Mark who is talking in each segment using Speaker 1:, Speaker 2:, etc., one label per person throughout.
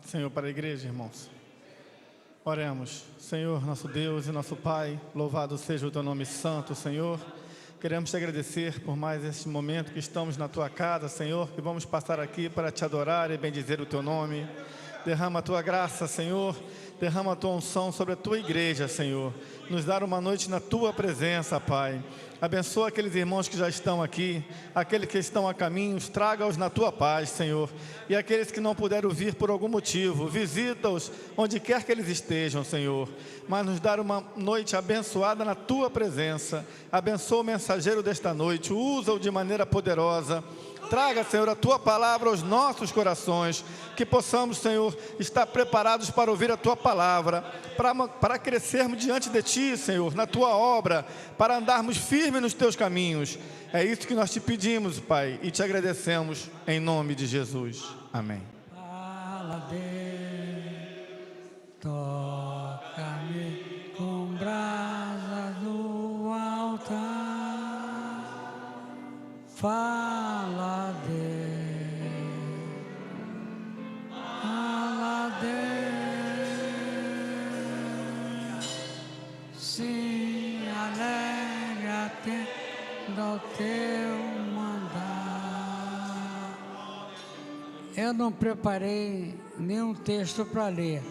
Speaker 1: Senhor, para a igreja, irmãos. Oremos. Senhor, nosso Deus e nosso Pai, louvado seja o Teu nome santo, Senhor. Queremos te agradecer por mais este momento que estamos na Tua casa, Senhor, que vamos passar aqui para te adorar e bendizer o Teu nome. Derrama a Tua graça, Senhor. Derrama a Tua unção sobre a Tua igreja, Senhor. Nos dar uma noite na Tua presença, Pai. Abençoa aqueles irmãos que já estão aqui, aqueles que estão a caminhos, traga-os na Tua paz, Senhor. E aqueles que não puderam vir por algum motivo, visita-os onde quer que eles estejam, Senhor. Mas nos dar uma noite abençoada na Tua presença. Abençoa o mensageiro desta noite, usa-o de maneira poderosa. Traga, Senhor, a Tua palavra aos nossos corações, que possamos, Senhor, estar preparados para ouvir a Tua palavra, para crescermos diante de Ti, Senhor, na Tua obra, para andarmos firmes nos Teus caminhos. É isso que nós te pedimos, Pai, e te agradecemos em nome de Jesus. Amém.
Speaker 2: Fala, Deus, toca-me com brasas do altar. Fala, Deus, fala, Deus, se alegra atendo ao teu mandar. Eu não preparei nenhum texto para ler,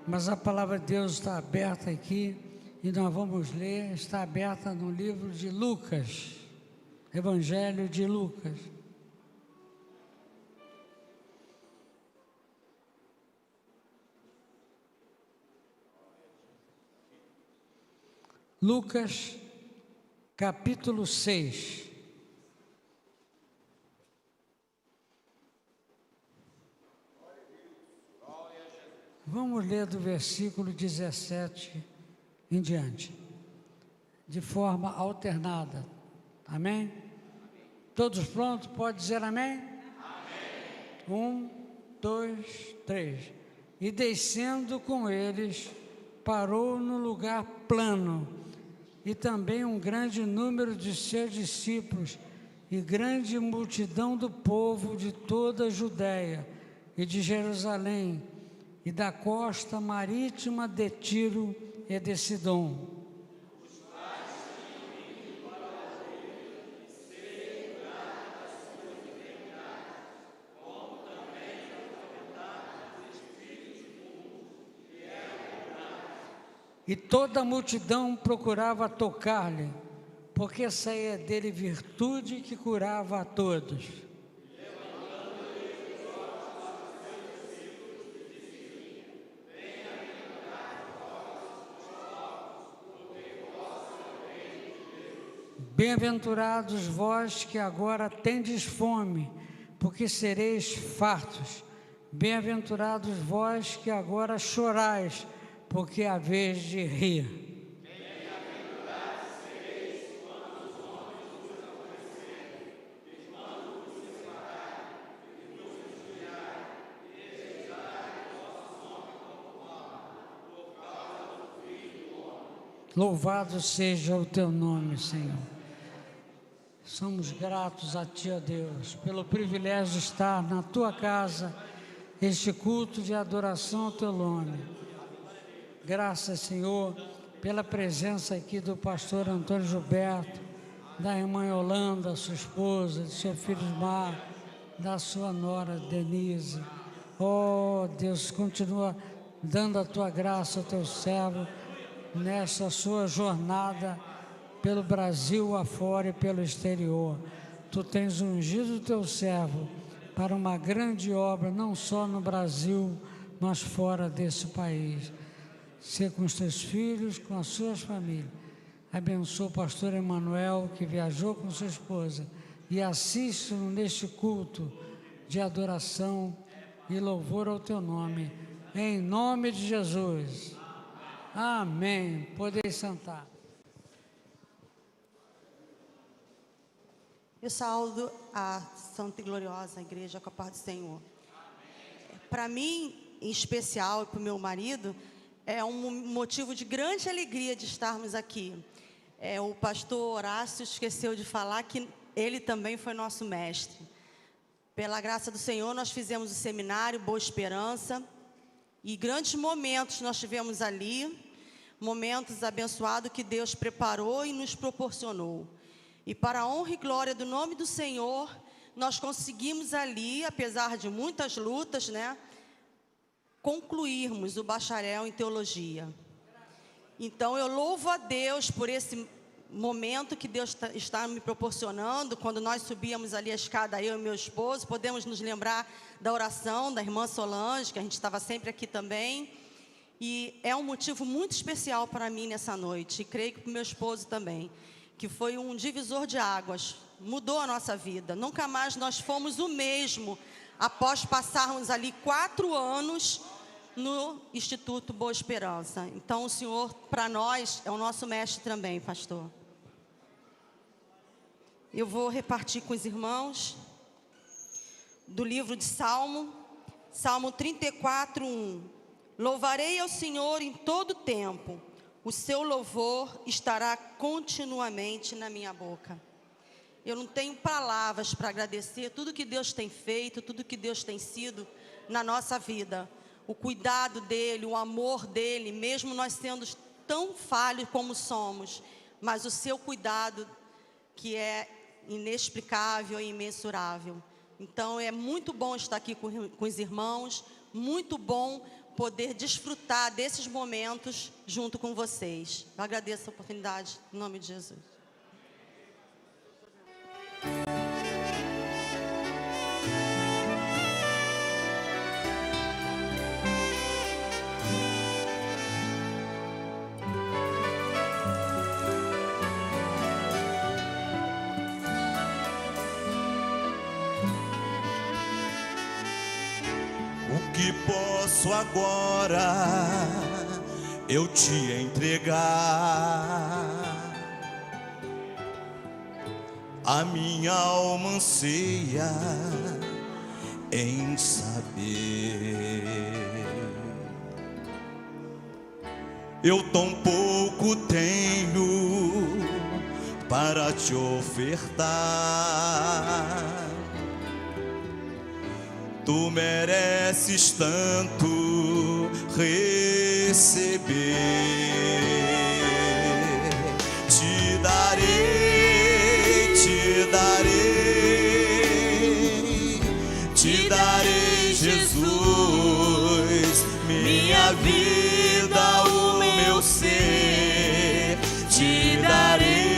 Speaker 2: mas a palavra de Deus está aberta aqui e nós vamos ler, está aberta no livro de Lucas. Evangelho de Lucas. Lucas, capítulo 6. Vamos ler do versículo 17 em diante, de forma alternada. Amém? Todos prontos? Pode dizer amém? Amém. 1, 2, 3. E descendo com eles, parou no lugar plano, e também um grande número de seus discípulos, e grande multidão do povo de toda a Judéia, e de Jerusalém, e da costa marítima de Tiro e de Sidom. E toda a multidão procurava tocar-lhe, porque saía dele virtude que curava a todos. Bem-aventurados vós que agora tendes fome, porque sereis fartos. Bem-aventurados vós que agora chorais, porque é a vez de rir.
Speaker 3: Bem-aventurados sereis quando os homens vos aborrecerem, e quando vos separarem, e vos injuriarem, e rejeitarem o vosso nome como mal, por causa do Filho do Homem.
Speaker 2: Louvado seja o teu nome, Senhor. Somos gratos a Ti, ó Deus, pelo privilégio de estar na Tua casa, este culto de adoração ao Teu nome. Graças, Senhor, pela presença aqui do pastor Antônio Gilberto, da irmã Yolanda, sua esposa, de seu filho Mar, da sua nora Denise. Oh, Deus, continua dando a Tua graça ao Teu servo nessa sua jornada pelo Brasil afora e pelo exterior. Tu tens ungido o Teu servo para uma grande obra, não só no Brasil, mas fora desse país. Ser com os Teus filhos, com as suas famílias. Abençoa o pastor Emanuel, que viajou com sua esposa, e assiste-nos neste culto de adoração e louvor ao Teu nome. Em nome de Jesus. Amém. Podeis sentar.
Speaker 4: Eu saúdo a Santa e Gloriosa Igreja com a paz do Senhor. Para mim, em especial, e para o meu marido, é um motivo de grande alegria de estarmos aqui. O pastor Horácio esqueceu de falar que ele também foi nosso mestre. Pela graça do Senhor, nós fizemos o seminário Boa Esperança, E grandes momentos nós tivemos ali, momentos abençoados que Deus preparou e nos proporcionou. E para a honra e glória do nome do Senhor, nós conseguimos ali, apesar de muitas lutas, né, concluirmos o bacharel em teologia. Então eu louvo a Deus por esse momento que Deus está me proporcionando. Quando nós subíamos ali a escada, eu e meu esposo, podemos nos lembrar da oração da irmã Solange, que a gente estava sempre aqui também. E é um motivo muito especial para mim nessa noite, e creio que para o meu esposo também, que foi um divisor de águas, mudou a nossa vida. Nunca mais nós fomos o mesmo após passarmos ali 4 anos no Instituto Boa Esperança. Então o Senhor, para nós, é o nosso mestre também, pastor. Eu vou repartir com os irmãos do livro de Salmo 34, 1. Louvarei ao Senhor em todo tempo, o seu louvor estará continuamente na minha boca. Eu não tenho palavras para agradecer tudo que Deus tem feito, tudo que Deus tem sido na nossa vida. O cuidado dEle, o amor dEle, mesmo nós sendo tão falhos como somos, mas o seu cuidado que é inexplicável e imensurável. Então é muito bom estar aqui com os irmãos, muito bom poder desfrutar desses momentos junto com vocês. Eu agradeço a oportunidade, em nome de Jesus.
Speaker 3: O que posso agora eu te entregar? A minha alma anseia em saber. Eu tão pouco tenho para te ofertar. Tu mereces tanto receber. Te darei, te darei, te darei, Jesus, minha vida, o meu ser. Te darei,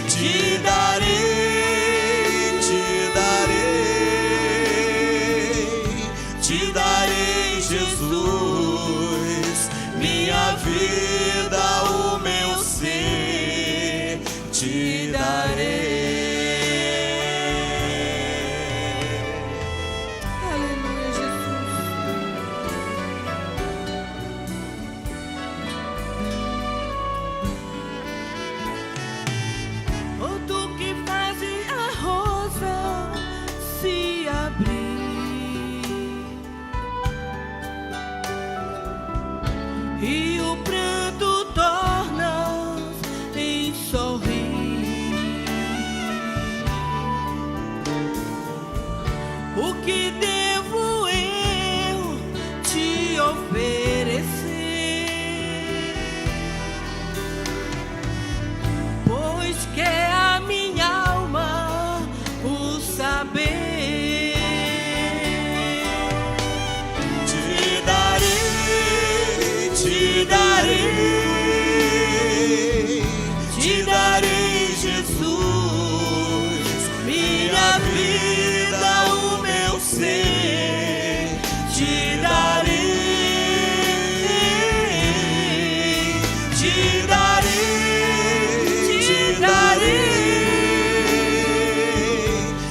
Speaker 3: te darei. Te darei, Jesus, minha vida, o meu ser, te darei.
Speaker 5: Aleluia, Jesus. Oh, tu que fazes a rosa se abrir e o pranto torna em sorrir. O que devo eu te oferecer? Pois quer a minha alma o saber.
Speaker 3: Te darei, te darei, te darei, Jesus, minha vida, o meu ser. Te darei, te darei, te darei,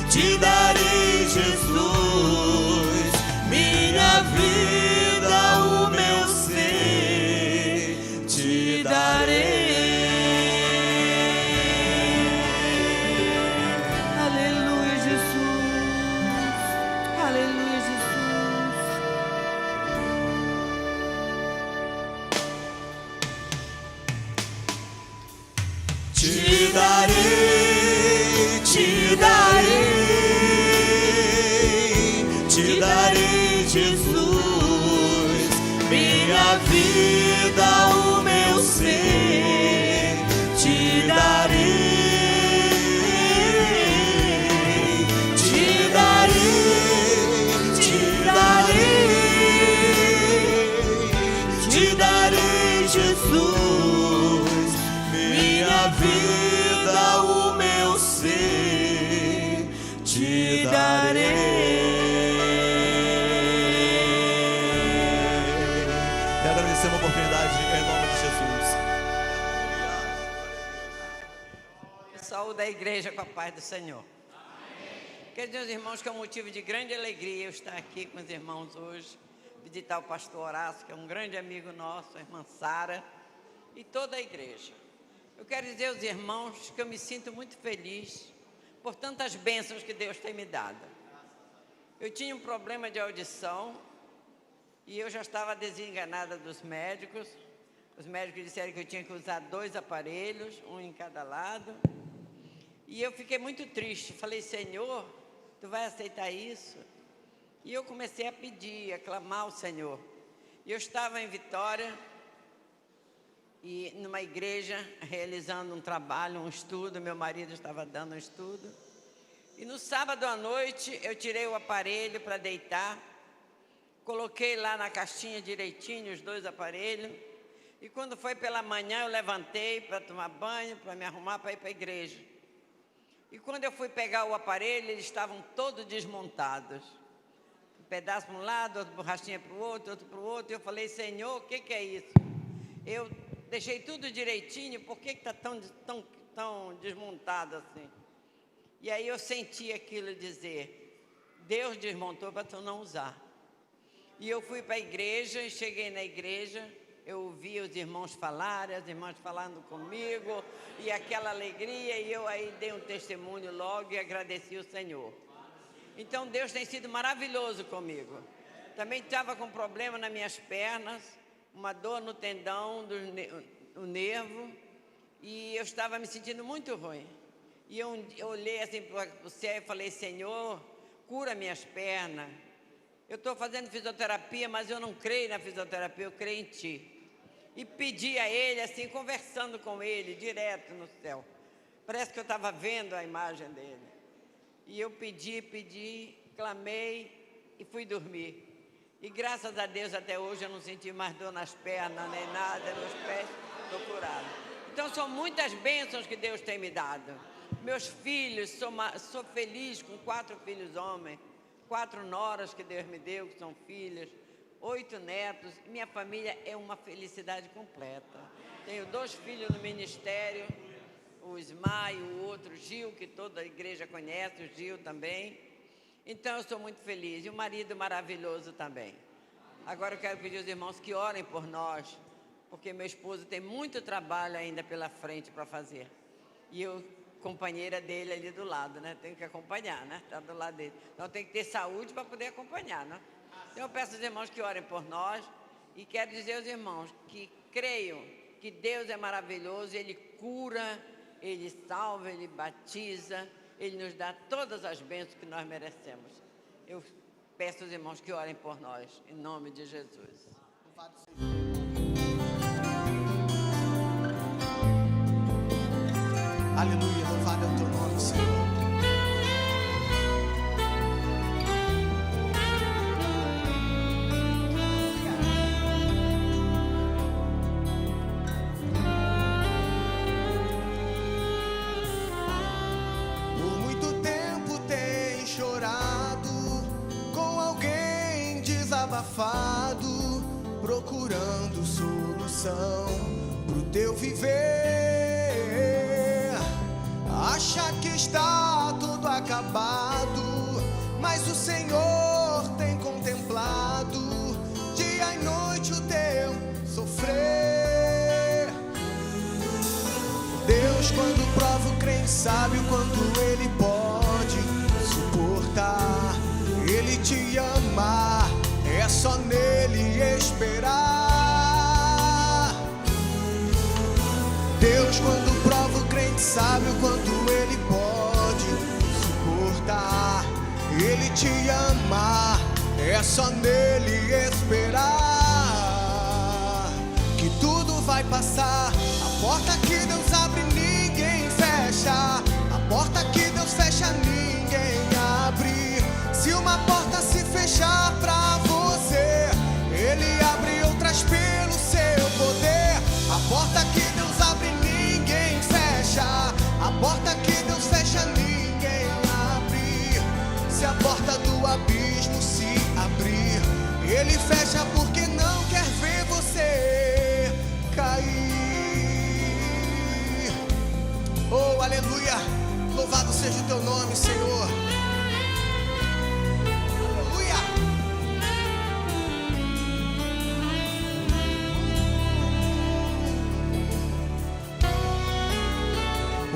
Speaker 3: te darei, Jesus, minha vida, o meu ser. Te darei.
Speaker 5: Aleluia, Jesus. Aleluia, Jesus. minha vida, o meu ser, te darei, te darei, te darei, te darei, Jesus, minha vida, o meu ser, te darei.
Speaker 3: Uma oportunidade em nome de Jesus.
Speaker 6: Saúde a igreja com a paz do Senhor. Queridos irmãos, que é um motivo de grande alegria eu estar aqui com os irmãos hoje, visitar o pastor Horácio, que é um grande amigo nosso, a irmã Sara e toda a igreja. Eu quero dizer aos irmãos que eu me sinto muito feliz por tantas bênçãos que Deus tem me dado. Eu tinha um problema de audição e eu já estava desenganada dos médicos. Os médicos disseram que eu tinha que usar 2 aparelhos, um em cada lado. E eu fiquei muito triste. Falei, Senhor, Tu vai aceitar isso? E eu comecei a pedir, a clamar ao Senhor. E eu estava em Vitória, e numa igreja, realizando um trabalho, um estudo. Meu marido estava dando um estudo. E no sábado à noite, eu tirei o aparelho para deitar. Coloquei lá na caixinha direitinho os 2 aparelhos. E quando foi pela manhã, eu levantei para tomar banho, para me arrumar, para ir para a igreja. E quando eu fui pegar o aparelho, eles estavam todos desmontados. Um pedaço para um lado, outra borrachinha para o outro para o outro. E eu falei, Senhor, o que é isso? Eu deixei tudo direitinho, por que está tão desmontado assim? E aí eu senti aquilo dizer, Deus desmontou para tu não usar. E eu fui para a igreja, e cheguei na igreja, eu ouvi os irmãos falarem, as irmãs falando comigo, e aquela alegria, e eu aí dei um testemunho logo e agradeci o Senhor. Então Deus tem sido maravilhoso comigo. Também estava com problema nas minhas pernas, uma dor no tendão, no nervo, e eu estava me sentindo muito ruim. E eu olhei assim para o céu e falei, Senhor, cura minhas pernas. Eu estou fazendo fisioterapia, mas eu não creio na fisioterapia, eu creio em Ti. E pedi a Ele, assim, conversando com Ele, direto no céu. Parece que eu estava vendo a imagem dEle. E eu pedi, clamei e fui dormir. E graças a Deus, até hoje, eu não senti mais dor nas pernas, nem nada, nos pés, estou curada. Então, são muitas bênçãos que Deus tem me dado. Meus filhos, sou feliz com 4 filhos homens. 4 noras que Deus me deu, que são filhas, 8 netos. Minha família é uma felicidade completa. Tenho 2 filhos no ministério, o Ismar e o outro Gil, que toda a igreja conhece, o Gil também. Então eu sou muito feliz. E o marido maravilhoso também. Agora eu quero pedir aos irmãos que orem por nós, porque meu esposo tem muito trabalho ainda pela frente para fazer. E eu, companheira dele ali do lado, né? Tenho que acompanhar, né? Está do lado dele. Então tem que ter saúde para poder acompanhar, né? Então eu peço aos irmãos que orem por nós e quero dizer aos irmãos que creiam que Deus é maravilhoso, Ele cura, Ele salva, Ele batiza, Ele nos dá todas as bênçãos que nós merecemos. Eu peço aos irmãos que orem por nós, em nome de Jesus.
Speaker 3: Aleluia, louvado é o Teu nome, Senhor. Por muito tempo tem chorado, com alguém desabafado, procurando solução pro teu viver. Acha que está tudo acabado, mas o Senhor tem contemplado dia e noite o teu sofrer. Deus, quando prova o crente, sabe o quanto Ele pode suportar. Ele te ama, é só nele esperar. Deus, quando prova o crente, sabe o quanto Ele pode suportar. Ele te ama, é só nele esperar. vai passar. A porta que Deus abre, ninguém fecha. A porta que Deus fecha, ninguém abre. Se uma porta se fechar pra você, Ele abre outras pelo seu poder. A porta que Deus abre, ninguém fecha. A porta que Deus fecha, ninguém abre. Se a porta do abismo se abrir, Ele fecha porque não quer ver você cair. Oh, aleluia! Louvado seja o teu nome, Senhor. Aleluia!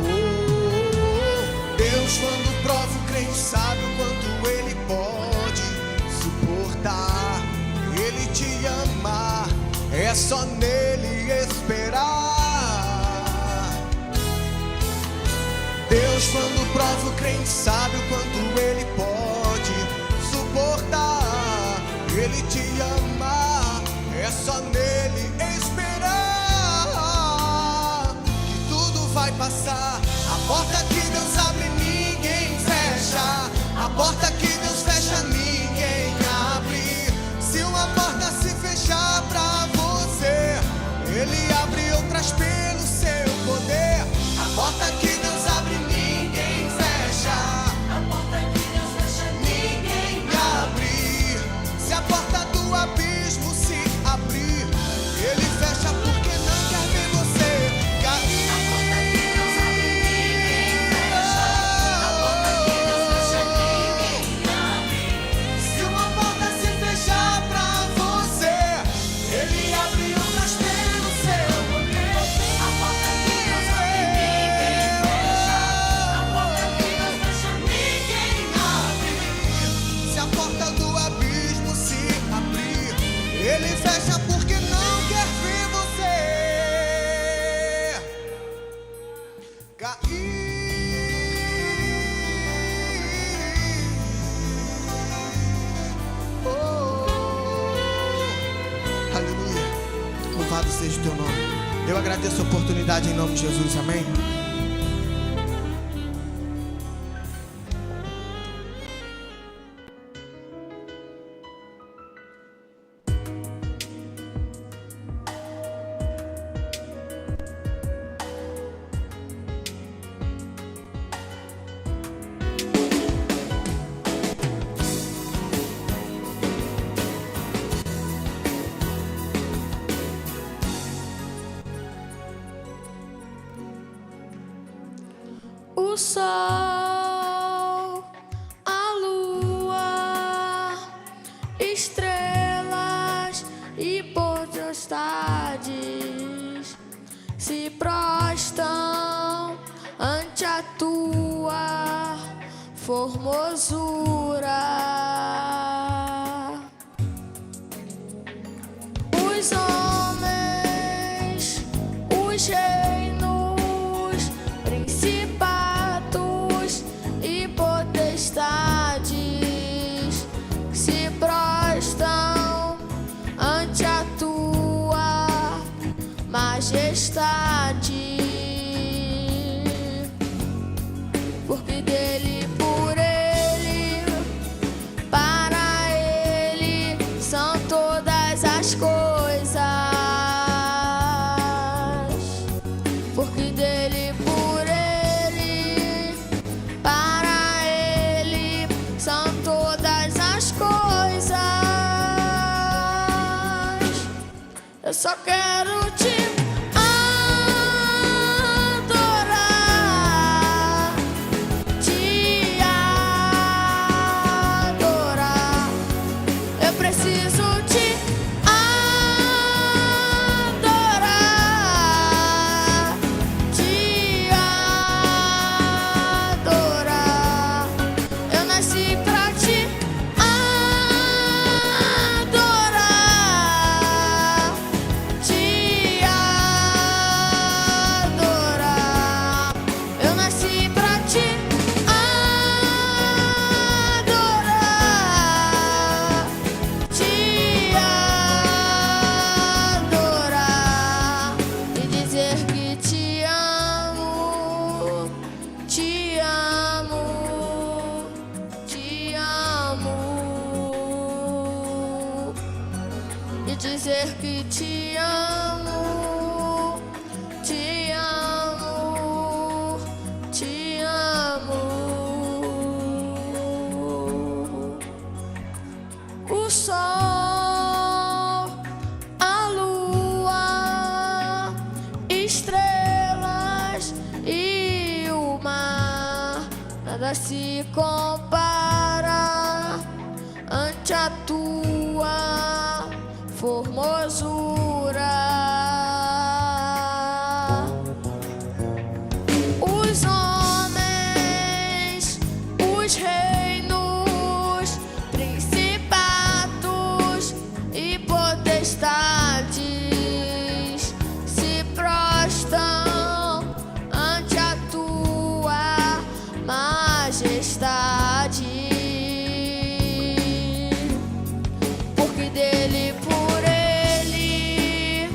Speaker 3: Oh, Deus, quando prova o crente, sabe o quanto Ele pode suportar. Ele te ama, é só nele esperar. Deus, quando prova o crente, sabe o quanto Ele pode suportar. Ele te ama, é só nele esperar. Que tudo vai passar. A porta que Deus abre, ninguém fecha. A porta que Deus fecha, ninguém abre. Se uma porta se fechar pra você, Ele abre outras pelo seu poder. A porta que Deus abre, ninguém fecha. A porta que Deus fecha, ninguém abre. Se a porta do abismo se abrir, Ele fecha porque não quer ver você cair. A porta que Deus abre, ninguém fecha. A porta que Deus fecha, ninguém abre. Se uma porta se fechar pra você, Ele abre outras pelo seu poder. A porta que Deus abre, ninguém fecha. A porta que Deus fecha, ninguém abre. Se a porta do abismo se abrir, Ele fecha porque não quer ver você cair. Oh, aleluia. Louvado seja o teu nome. Eu agradeço a oportunidade em nome de Jesus, amém.
Speaker 7: O sol, a lua, estrelas e potestades se prostam ante a tua formosura. Os homens, os reinos, principados e potestades se prostam ante a tua majestade. Porque dele, por ele, para ele são todas as coisas. Porque dele, por ele, para ele são todas as coisas. Eu só quero te adorar, te adorar. Eu preciso te adorar, te adorar. Eu nasci pra te adorar, te adorar. e dizer que te amo, te amo, te amo. O sol, a lua, estrelas e o mar, nada se compara ante a tua formosura. Os homens, os reinos, principados e potestades se prostram ante a tua majestade. Porque dele, por ele,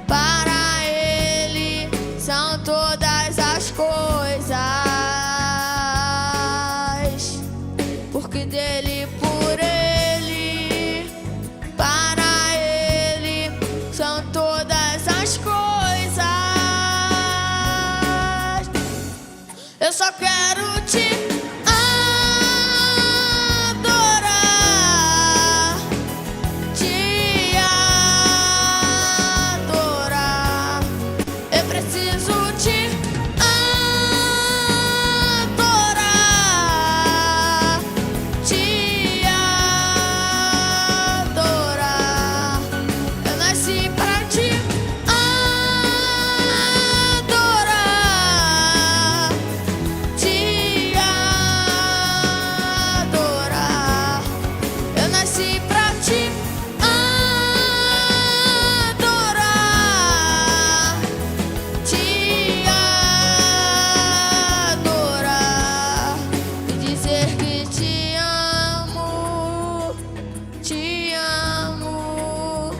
Speaker 7: para ele são todas as coisas. Porque dele, por ele, para ele são todas as coisas. Eu só quero te adorar, te adorar. Eu preciso te adorar, te adorar. Eu nasci pra te adorar, te adorar. Eu nasci pra te adorar, te adorar e dizer que te amo, te amo,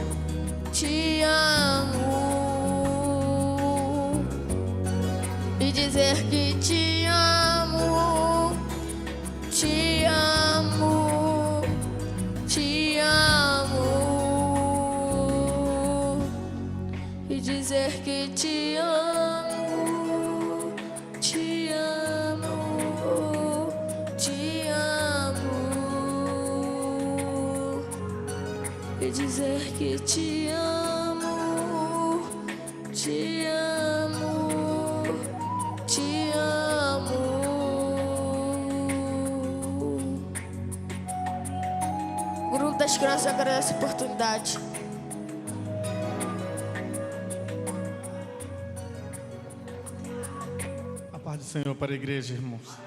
Speaker 7: te amo e dizer que te amo, te amo, te amo e dizer que te amo, te amo, te amo e dizer que te amo, te amo, te amo. O grupo das crianças agradece a oportunidade.
Speaker 1: A paz do Senhor para a igreja, irmãos.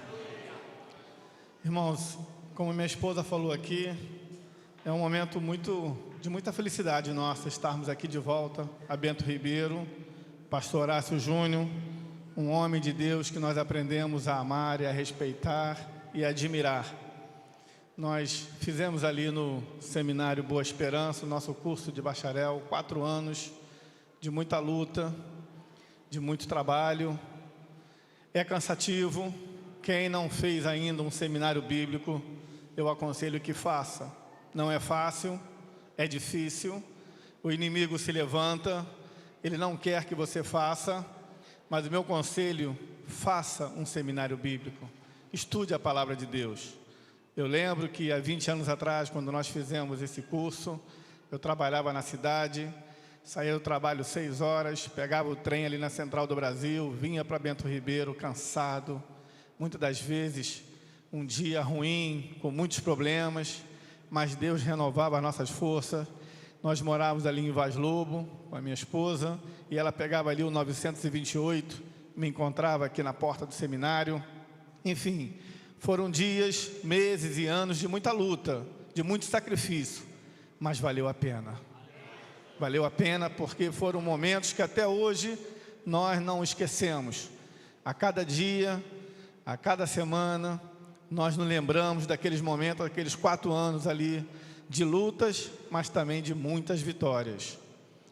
Speaker 1: Irmãos, como minha esposa falou aqui, é um momento de muita felicidade nossa estarmos aqui de volta a Bento Ribeiro, pastor Horácio Júnior, um homem de Deus que nós aprendemos a amar e a respeitar e a admirar. Nós fizemos ali no seminário Boa Esperança, o nosso curso de bacharel, 4 anos de muita luta, de muito trabalho. É cansativo. Quem não fez ainda um seminário bíblico, eu aconselho que faça. Não é fácil, é difícil. O inimigo se levanta, ele não quer que você faça, mas o meu conselho, faça um seminário bíblico. Estude a palavra de Deus. Eu lembro que há 20 anos atrás, quando nós fizemos esse curso, eu trabalhava na cidade, saía do trabalho 6 horas, pegava o trem ali na Central do Brasil, vinha para Bento Ribeiro cansado, muitas das vezes um dia ruim, com muitos problemas, mas Deus renovava as nossas forças. Nós morávamos ali em Vaz Lobo, com a minha esposa, e ela pegava ali o 928, me encontrava aqui na porta do seminário. Enfim, foram dias, meses e anos de muita luta, de muito sacrifício, mas valeu a pena. Valeu a pena porque foram momentos que até hoje nós não esquecemos. A cada dia, a cada semana, nós nos lembramos daqueles momentos, daqueles 4 anos ali de lutas, mas também de muitas vitórias.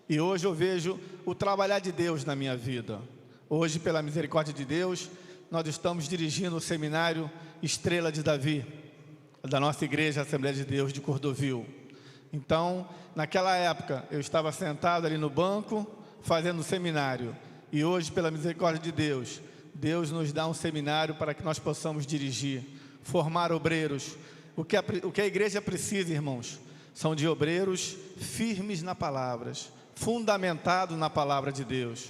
Speaker 1: E hoje eu vejo o trabalhar de Deus na minha vida. Hoje, pela misericórdia de Deus, nós estamos dirigindo o seminário Estrela de Davi, da nossa igreja Assembleia de Deus de Cordovil. Então, naquela época, eu estava sentado ali no banco, fazendo seminário. E hoje, pela misericórdia de Deus, Deus nos dá um seminário para que nós possamos dirigir, formar obreiros. O que a igreja precisa, irmãos, são de obreiros firmes na palavra, fundamentados na palavra de Deus.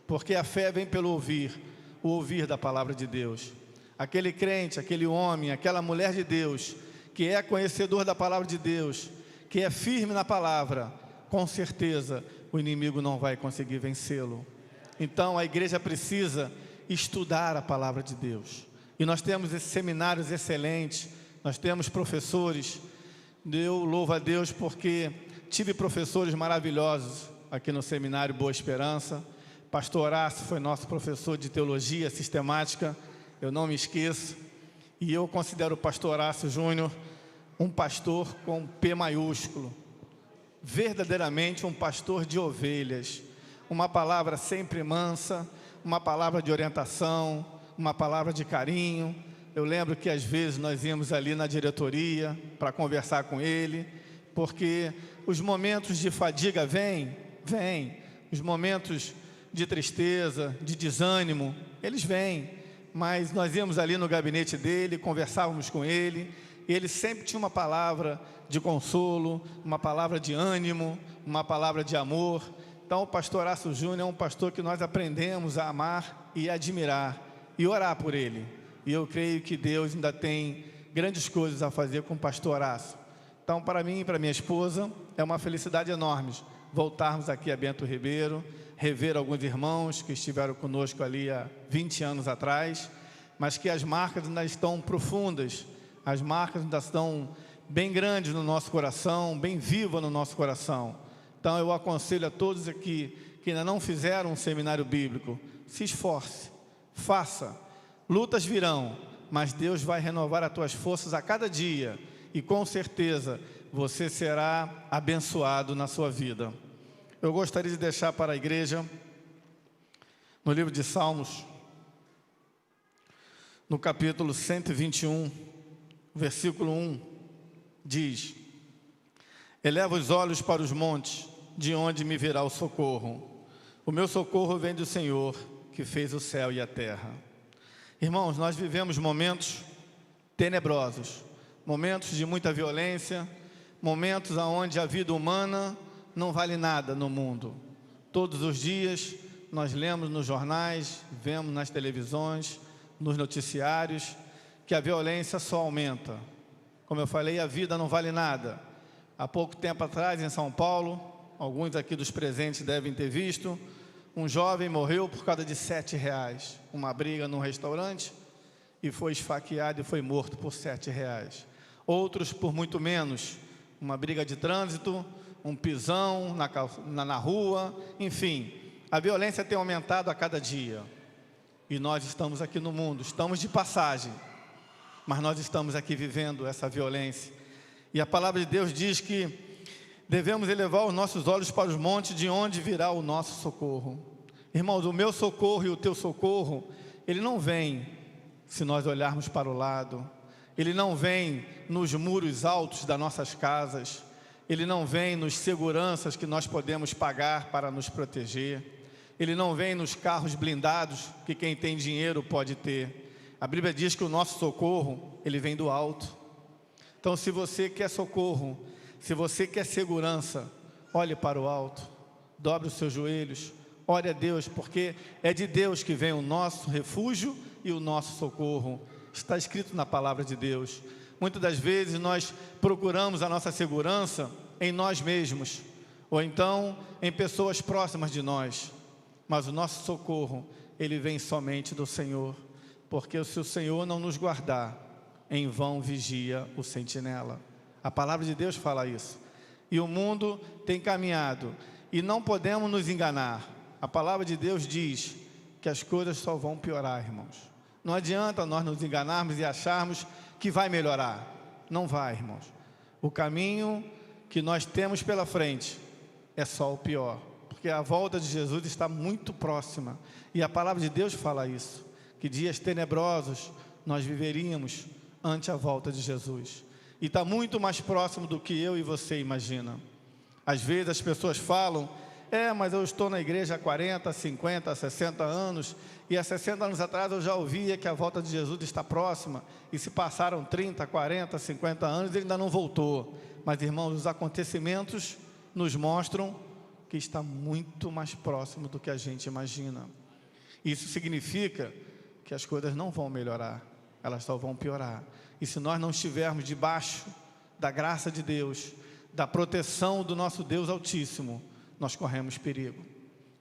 Speaker 1: Porque a fé vem pelo ouvir, o ouvir da palavra de Deus. Aquele crente, aquele homem, aquela mulher de Deus, que é conhecedor da palavra de Deus, que é firme na palavra, com certeza o inimigo não vai conseguir vencê-lo. Então a igreja precisa estudar a palavra de Deus. E nós temos esses seminários excelentes, nós temos professores. Eu louvo a Deus porque tive professores maravilhosos aqui no seminário Boa Esperança. Pastor Horácio foi nosso professor de teologia sistemática, eu não me esqueço. E eu considero o pastor Horácio Júnior um pastor com P maiúsculo, verdadeiramente um pastor de ovelhas, uma palavra sempre mansa, uma palavra de orientação, uma palavra de carinho. Eu lembro que às vezes nós íamos ali na diretoria para conversar com ele, porque os momentos de fadiga vêm, os momentos de tristeza, de desânimo, eles vêm, mas nós íamos ali no gabinete dele, conversávamos com ele, e ele sempre tinha uma palavra de consolo, uma palavra de ânimo, uma palavra de amor. Então o pastor Horácio Júnior é um pastor que nós aprendemos a amar e admirar e orar por ele. E eu creio que Deus ainda tem grandes coisas a fazer com o pastor Horácio. Então, para mim e para minha esposa, é uma felicidade enorme voltarmos aqui a Bento Ribeiro, rever alguns irmãos que estiveram conosco ali há 20 anos atrás, mas que as marcas ainda estão profundas, as marcas ainda estão bem grandes no nosso coração, bem vivas no nosso coração. Então, eu aconselho a todos aqui que ainda não fizeram um seminário bíblico, se esforce, faça. Lutas virão, mas Deus vai renovar as tuas forças a cada dia e com certeza você será abençoado na sua vida. Eu gostaria de deixar para a igreja, no livro de Salmos, no capítulo 121, versículo 1, diz: eleva os olhos para os montes, de onde me virá o socorro. O meu socorro vem do Senhor, que fez o céu e a terra. Irmãos, nós vivemos momentos tenebrosos, momentos de muita violência, momentos onde a vida humana não vale nada no mundo. Todos os dias nós lemos nos jornais, vemos nas televisões, nos noticiários, que a violência só aumenta. Como eu falei, a vida não vale nada. Há pouco tempo atrás, em São Paulo, alguns aqui dos presentes devem ter visto, um jovem morreu por causa de R$7, uma briga num restaurante, e foi esfaqueado e foi morto por R$7. Outros por muito menos, uma briga de trânsito, um pisão na rua, enfim, a violência tem aumentado a cada dia. E nós estamos aqui no mundo, estamos de passagem, mas nós estamos aqui vivendo essa violência. E a palavra de Deus diz que devemos elevar os nossos olhos para os montes, de onde virá o nosso socorro. Irmãos, o meu socorro e o teu socorro, ele não vem se nós olharmos para o lado, ele não vem nos muros altos das nossas casas, ele não vem nos seguranças que nós podemos pagar para nos proteger, ele não vem nos carros blindados que quem tem dinheiro pode ter. A Bíblia diz que o nosso socorro, ele vem do alto. Então, se você quer socorro, se você quer segurança, olhe para o alto, dobre os seus joelhos, ore a Deus, porque é de Deus que vem o nosso refúgio e o nosso socorro. Está escrito na palavra de Deus. Muitas das vezes nós procuramos a nossa segurança em nós mesmos, ou então em pessoas próximas de nós, mas o nosso socorro, ele vem somente do Senhor, porque se o Senhor não nos guardar, em vão vigia o sentinela. A palavra de Deus fala isso. E o mundo tem caminhado, e não podemos nos enganar. A palavra de Deus diz que as coisas só vão piorar, irmãos. Não adianta nós nos enganarmos e acharmos que vai melhorar. Não vai, irmãos. O caminho que nós temos pela frente é só o pior, porque a volta de Jesus está muito próxima. E a palavra de Deus fala isso, que dias tenebrosos nós viveríamos ante a volta de Jesus. e está muito mais próximo do que eu e você imagina. Às vezes as pessoas falam, mas eu estou na igreja há 40, 50, 60 anos, e há 60 anos atrás eu já ouvia que a volta de Jesus está próxima, e se passaram 30, 40, 50 anos, ele ainda não voltou. Mas, irmãos, os acontecimentos nos mostram que está muito mais próximo do que a gente imagina. Isso significa que as coisas não vão melhorar, elas só vão piorar. E se nós não estivermos debaixo da graça de Deus, da proteção do nosso Deus Altíssimo, nós corremos perigo.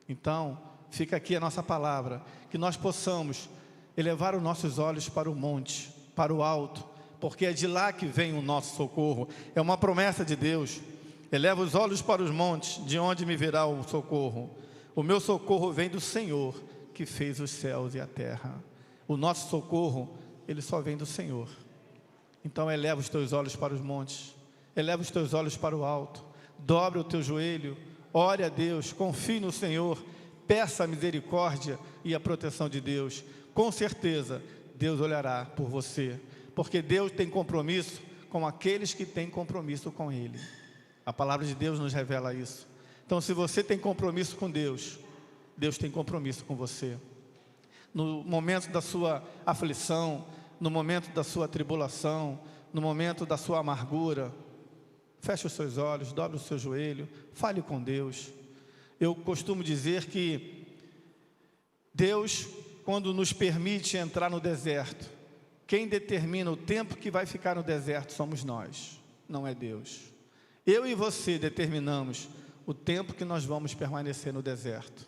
Speaker 1: Então, fica aqui a nossa palavra, que nós possamos elevar os nossos olhos para o monte, para o alto, porque é de lá que vem o nosso socorro. É uma promessa de Deus. Eleva os olhos para os montes, de onde me virá o socorro? O meu socorro vem do Senhor, que fez os céus e a terra. O nosso socorro, ele só vem do Senhor. Então eleva os teus olhos para os montes, eleva os teus olhos para o alto, dobra o teu joelho, ore a Deus, confie no Senhor, peça a misericórdia e a proteção de Deus. Com certeza, Deus olhará por você, porque Deus tem compromisso com aqueles que têm compromisso com Ele. A palavra de Deus nos revela isso. Então, se você tem compromisso com Deus, Deus tem compromisso com você. No momento da sua aflição, no momento da sua tribulação, no momento da sua amargura, feche os seus olhos, dobre o seu joelho, fale com Deus. Eu costumo dizer que Deus, quando nos permite entrar no deserto, quem determina o tempo que vai ficar no deserto somos nós, não é Deus. Eu e você determinamos o tempo que nós vamos permanecer no deserto.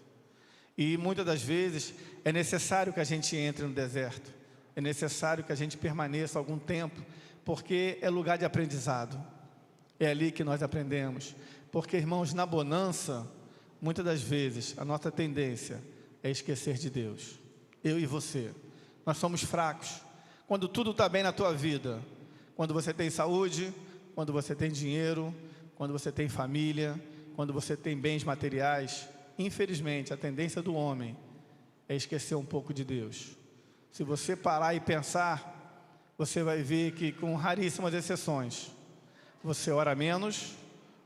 Speaker 1: E muitas das vezes é necessário que a gente entre no deserto, é necessário que a gente permaneça algum tempo, porque é lugar de aprendizado. É ali que nós aprendemos. Porque, irmãos, na bonança, muitas das vezes, a nossa tendência é esquecer de Deus. Eu e você, nós somos fracos. Quando tudo está bem na tua vida, quando você tem saúde, quando você tem dinheiro, quando você tem família, quando você tem bens materiais, infelizmente, a tendência do homem é esquecer um pouco de Deus. Se você parar e pensar, você vai ver que, com raríssimas exceções, você ora menos,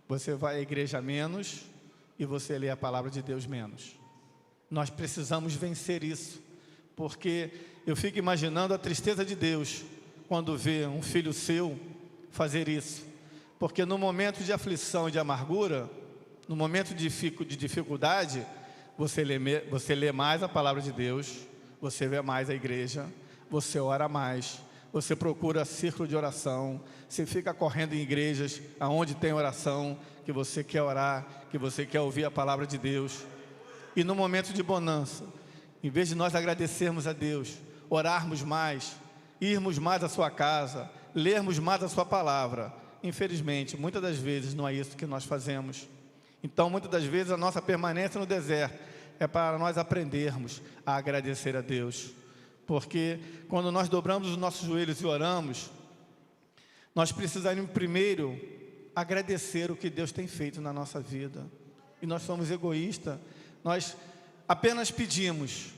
Speaker 1: você vai à igreja menos e você lê a palavra de Deus menos. Nós precisamos vencer isso, porque eu fico imaginando a tristeza de Deus quando vê um filho seu fazer isso. Porque no momento de aflição e de amargura, no momento de dificuldade, você lê mais a palavra de Deus, você vê mais a igreja, você ora mais, você procura círculo de oração, você fica correndo em igrejas aonde tem oração, que você quer orar, que você quer ouvir a palavra de Deus. E no momento de bonança, em vez de nós agradecermos a Deus, orarmos mais, irmos mais à sua casa, lermos mais a sua palavra, infelizmente, muitas das vezes não é isso que nós fazemos. Então, muitas das vezes, a nossa permanência no deserto é para nós aprendermos a agradecer a Deus. Porque quando nós dobramos os nossos joelhos e oramos, nós precisamos primeiro agradecer o que Deus tem feito na nossa vida. E nós somos egoístas, nós apenas pedimos.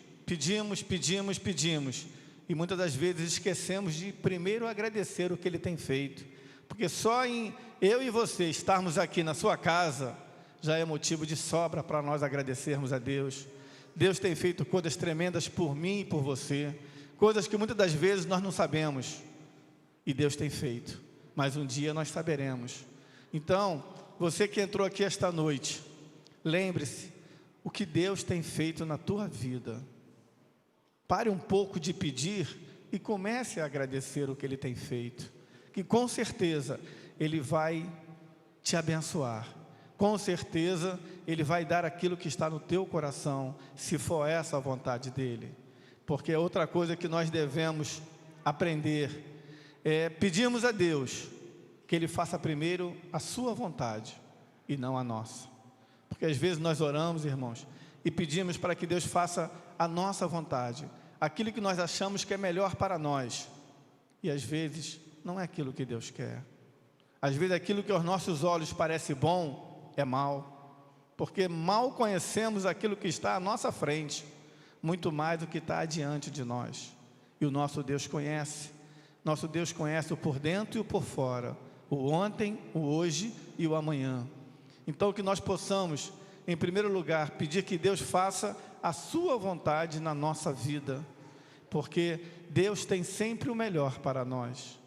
Speaker 1: E muitas das vezes esquecemos de primeiro agradecer o que Ele tem feito. Porque só em eu e você estarmos aqui na sua casa, já é motivo de sobra para nós agradecermos a Deus. Deus tem feito coisas tremendas por mim e por você, coisas que muitas das vezes nós não sabemos, e Deus tem feito, mas um dia nós saberemos. Então, você que entrou aqui esta noite, lembre-se o que Deus tem feito na tua vida. Pare um pouco de pedir e comece a agradecer o que Ele tem feito, que com certeza Ele vai te abençoar. Com certeza, Ele vai dar aquilo que está no teu coração, se for essa a vontade dEle. Porque outra coisa que nós devemos aprender é pedirmos a Deus que Ele faça primeiro a sua vontade e não a nossa. Porque às vezes nós oramos, irmãos, e pedimos para que Deus faça a nossa vontade, aquilo que nós achamos que é melhor para nós. E às vezes não é aquilo que Deus quer. Às vezes aquilo que aos nossos olhos parece bom, é mal, porque mal conhecemos aquilo que está à nossa frente, muito mais do que está adiante de nós. E o nosso Deus conhece. Nosso Deus conhece o por dentro e o por fora, o ontem, o hoje e o amanhã. Então que nós possamos, em primeiro lugar, pedir que Deus faça a sua vontade na nossa vida, porque Deus tem sempre o melhor para nós.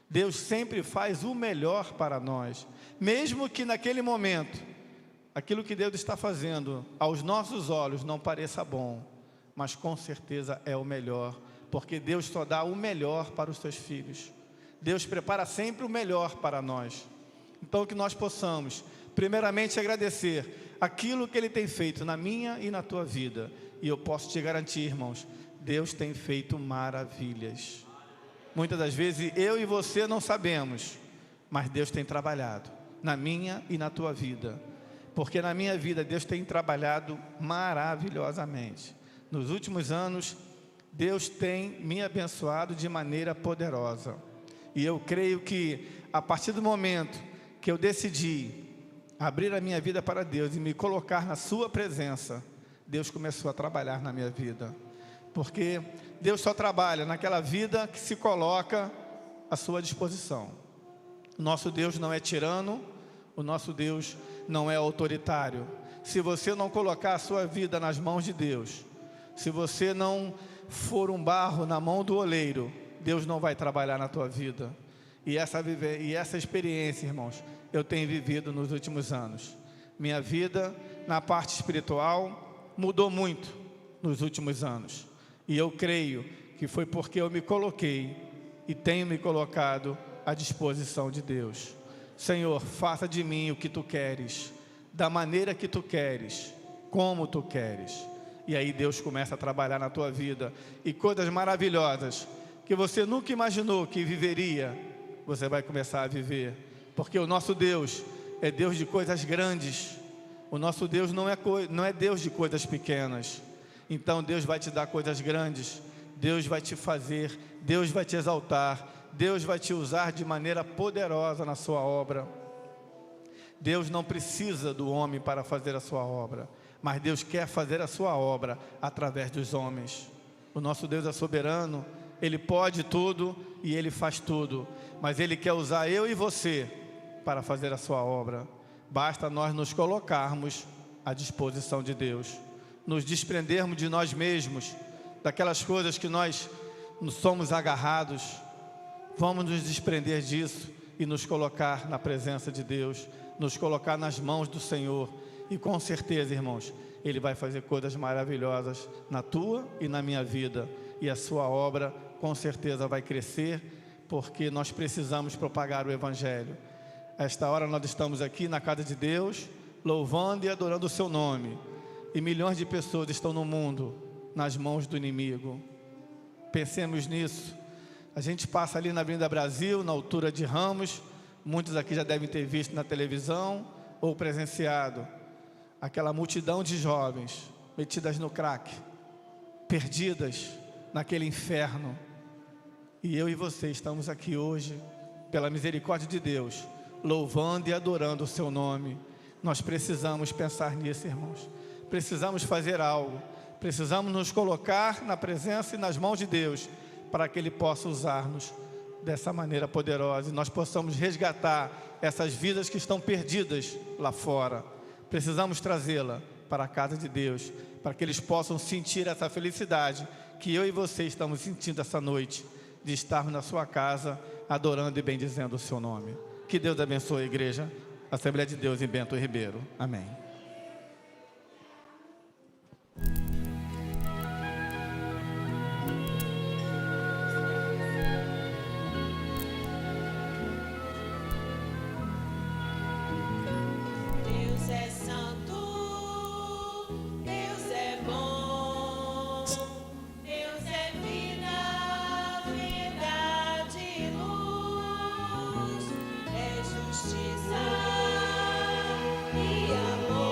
Speaker 1: Deus sempre faz o melhor para nós, mesmo que naquele momento, aquilo que Deus está fazendo, aos nossos olhos não pareça bom, mas com certeza é o melhor, porque Deus só dá o melhor para os seus filhos. Deus prepara sempre o melhor para nós. Então que nós possamos, primeiramente, agradecer aquilo que Ele tem feito na minha e na tua vida. E eu posso te garantir, irmãos, Deus tem feito maravilhas. Muitas das vezes eu e você não sabemos, mas Deus tem trabalhado na minha e na tua vida. Porque na minha vida Deus tem trabalhado maravilhosamente. Nos últimos anos, Deus tem me abençoado de maneira poderosa. E eu creio que a partir do momento que eu decidi abrir a minha vida para Deus e me colocar na sua presença, Deus começou a trabalhar na minha vida. Porque Deus só trabalha naquela vida que se coloca à sua disposição. O nosso Deus não é tirano, o nosso Deus não é autoritário. Se você não colocar a sua vida nas mãos de Deus, se você não for um barro na mão do oleiro, Deus não vai trabalhar na tua vida. E essa experiência, irmãos, eu tenho vivido nos últimos anos. Minha vida na parte espiritual mudou muito nos últimos anos. E eu creio que foi porque eu me coloquei e tenho me colocado à disposição de Deus. Senhor, faça de mim o que Tu queres, da maneira que Tu queres, como Tu queres. E aí Deus começa a trabalhar na tua vida. E coisas maravilhosas que você nunca imaginou que viveria, você vai começar a viver. Porque o nosso Deus é Deus de coisas grandes. O nosso Deus não é Deus de coisas pequenas. Então Deus vai te dar coisas grandes, Deus vai te fazer, Deus vai te exaltar, Deus vai te usar de maneira poderosa na sua obra. Deus não precisa do homem para fazer a sua obra, mas Deus quer fazer a sua obra através dos homens. O nosso Deus é soberano, Ele pode tudo e Ele faz tudo, mas Ele quer usar eu e você para fazer a sua obra. Basta nós nos colocarmos à disposição de Deus, nos desprendermos de nós mesmos, daquelas coisas que nós somos agarrados. Vamos nos desprender disso e nos colocar na presença de Deus, nos colocar nas mãos do Senhor. E com certeza, irmãos, Ele vai fazer coisas maravilhosas na tua e na minha vida. E a sua obra com certeza vai crescer, porque nós precisamos propagar o Evangelho. A esta hora nós estamos aqui na casa de Deus, louvando e adorando o seu nome. E milhões de pessoas estão no mundo nas mãos do inimigo. Pensemos nisso. A gente passa ali na Avenida Brasil, na altura de Ramos. Muitos aqui já devem ter visto na televisão ou presenciado aquela multidão de jovens metidas no crack, perdidas naquele inferno. E eu e você estamos aqui hoje, pela misericórdia de Deus, louvando e adorando o seu nome. Nós precisamos pensar nisso, irmãos. Precisamos fazer algo. Precisamos nos colocar na presença e nas mãos de Deus, para que Ele possa usar-nos dessa maneira poderosa e nós possamos resgatar essas vidas que estão perdidas lá fora. Precisamos trazê-la para a casa de Deus, para que eles possam sentir essa felicidade que eu e você estamos sentindo essa noite, de estarmos na sua casa, adorando e bendizendo o seu nome. Que Deus abençoe a igreja, Assembleia de Deus em Bento Ribeiro. Amém.
Speaker 5: Justiça e amor.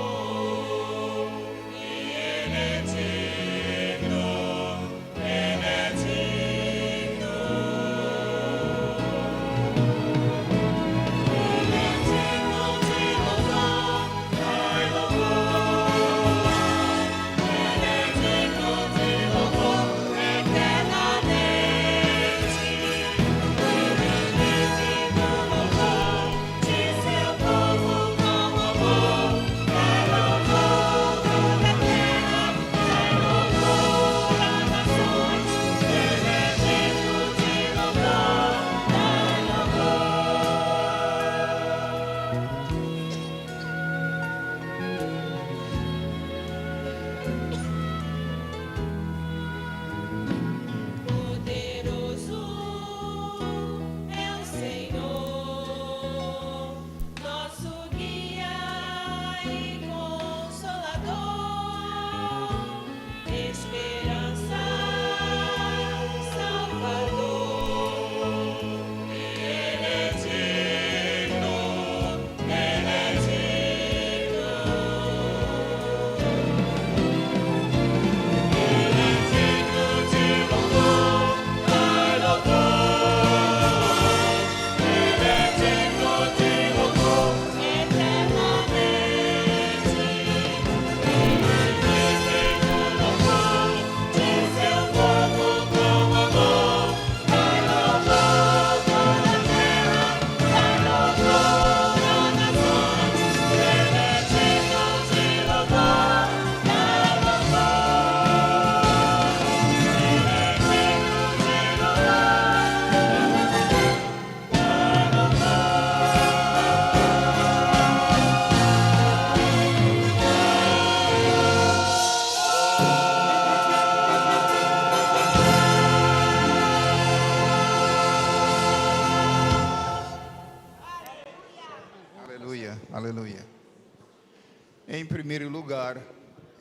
Speaker 3: primeiro lugar,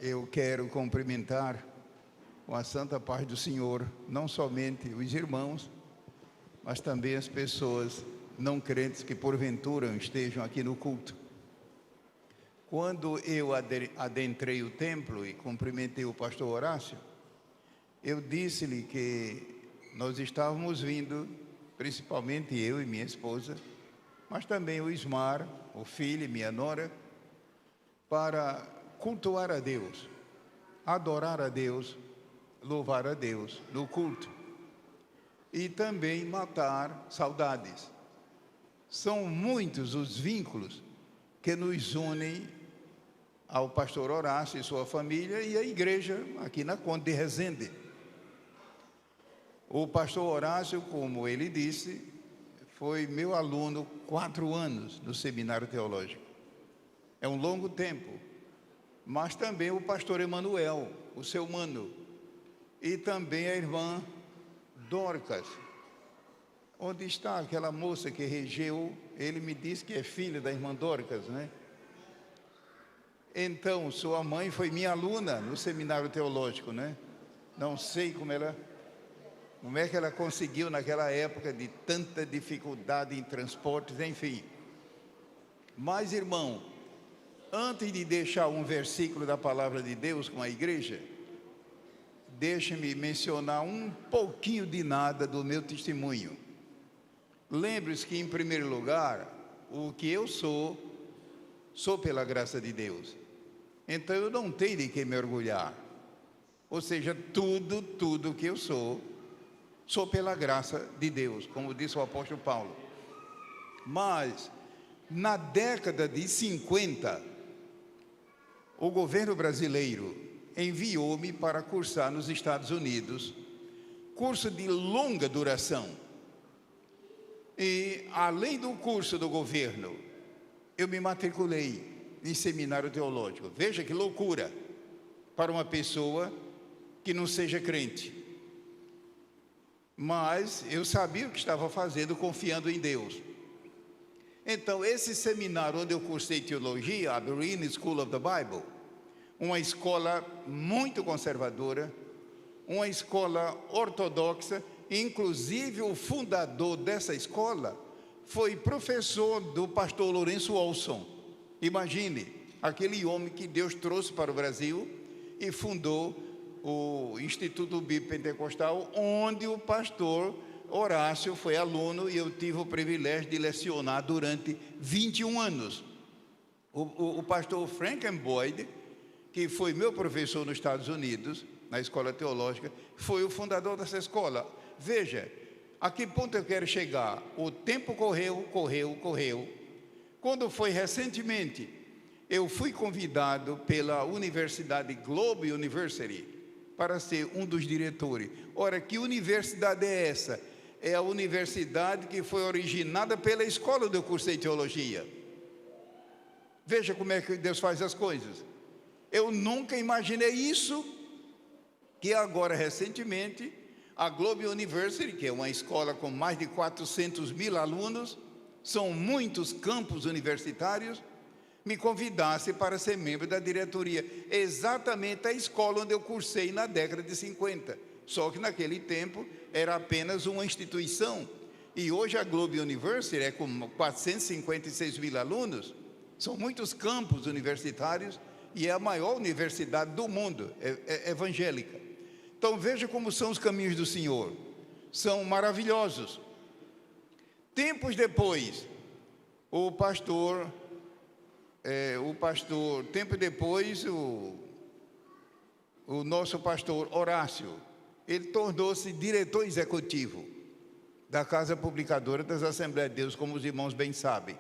Speaker 3: eu quero cumprimentar com a santa paz do Senhor, não somente os irmãos, mas também as pessoas não crentes que porventura estejam aqui no culto. Quando eu adentrei o templo e cumprimentei o pastor Horácio, eu disse-lhe que nós estávamos vindo, principalmente eu e minha esposa, mas também o Ismar, o filho e minha nora, para cultuar a Deus, adorar a Deus, louvar a Deus no culto e também matar saudades. São muitos os vínculos que nos unem ao pastor Horácio e sua família e à igreja aqui na Conde de Resende. O pastor Horácio, como ele disse, foi meu aluno 4 anos no seminário teológico. É um longo tempo. Mas também o pastor Emanuel, o seu mano, e também a irmã Dorcas. Onde está aquela moça que regeu? Ele me disse que é filha da irmã Dorcas, né? Então, sua mãe foi minha aluna no seminário teológico, né? Não sei como é que ela conseguiu naquela época de tanta dificuldade em transportes, enfim. Mas, irmão, antes de deixar um versículo da palavra de Deus com a igreja, deixe-me mencionar um pouquinho de nada do meu testemunho. Lembre-se que, em primeiro lugar, o que eu sou pela graça de Deus. Então, eu não tenho de que me orgulhar. Ou seja, tudo que eu sou pela graça de Deus, como disse o apóstolo Paulo. Mas, na década de 50, o governo brasileiro enviou-me para cursar nos Estados Unidos, curso de longa duração. E, além do curso do governo, eu me matriculei em seminário teológico. Veja que loucura para uma pessoa que não seja crente. Mas eu sabia o que estava fazendo, confiando em Deus. Então, esse seminário onde eu cursei teologia, a Berean School of the Bible, uma escola muito conservadora, uma escola ortodoxa, inclusive o fundador dessa escola foi professor do pastor Lourenço Olson. Imagine, aquele homem que Deus trouxe para o Brasil e fundou o Instituto Bíblico Pentecostal, onde o pastor Horácio foi aluno e eu tive o privilégio de lecionar durante 21 anos. O pastor Frank Boyd, que foi meu professor nos Estados Unidos, na escola teológica, foi o fundador dessa escola. Veja, a que ponto eu quero chegar? O tempo correu. Quando foi recentemente, eu fui convidado pela Universidade Globe University para ser um dos diretores. Ora, que universidade é essa? É a universidade que foi originada pela escola onde eu cursei teologia. Veja como é que Deus faz as coisas. Eu nunca imaginei isso, que agora, recentemente, a Globe University, que é uma escola com mais de 400 mil alunos, são muitos campos universitários, me convidasse para ser membro da diretoria, exatamente a escola onde eu cursei na década de 50. Só que naquele tempo era apenas uma instituição. E hoje a Globe University é com 456 mil alunos, são muitos campos universitários e é a maior universidade do mundo, é evangélica. Então veja como são os caminhos do Senhor, são maravilhosos. Tempos depois, o nosso pastor Horácio, ele tornou-se diretor executivo da Casa Publicadora das Assembleias de Deus, como os irmãos bem sabem.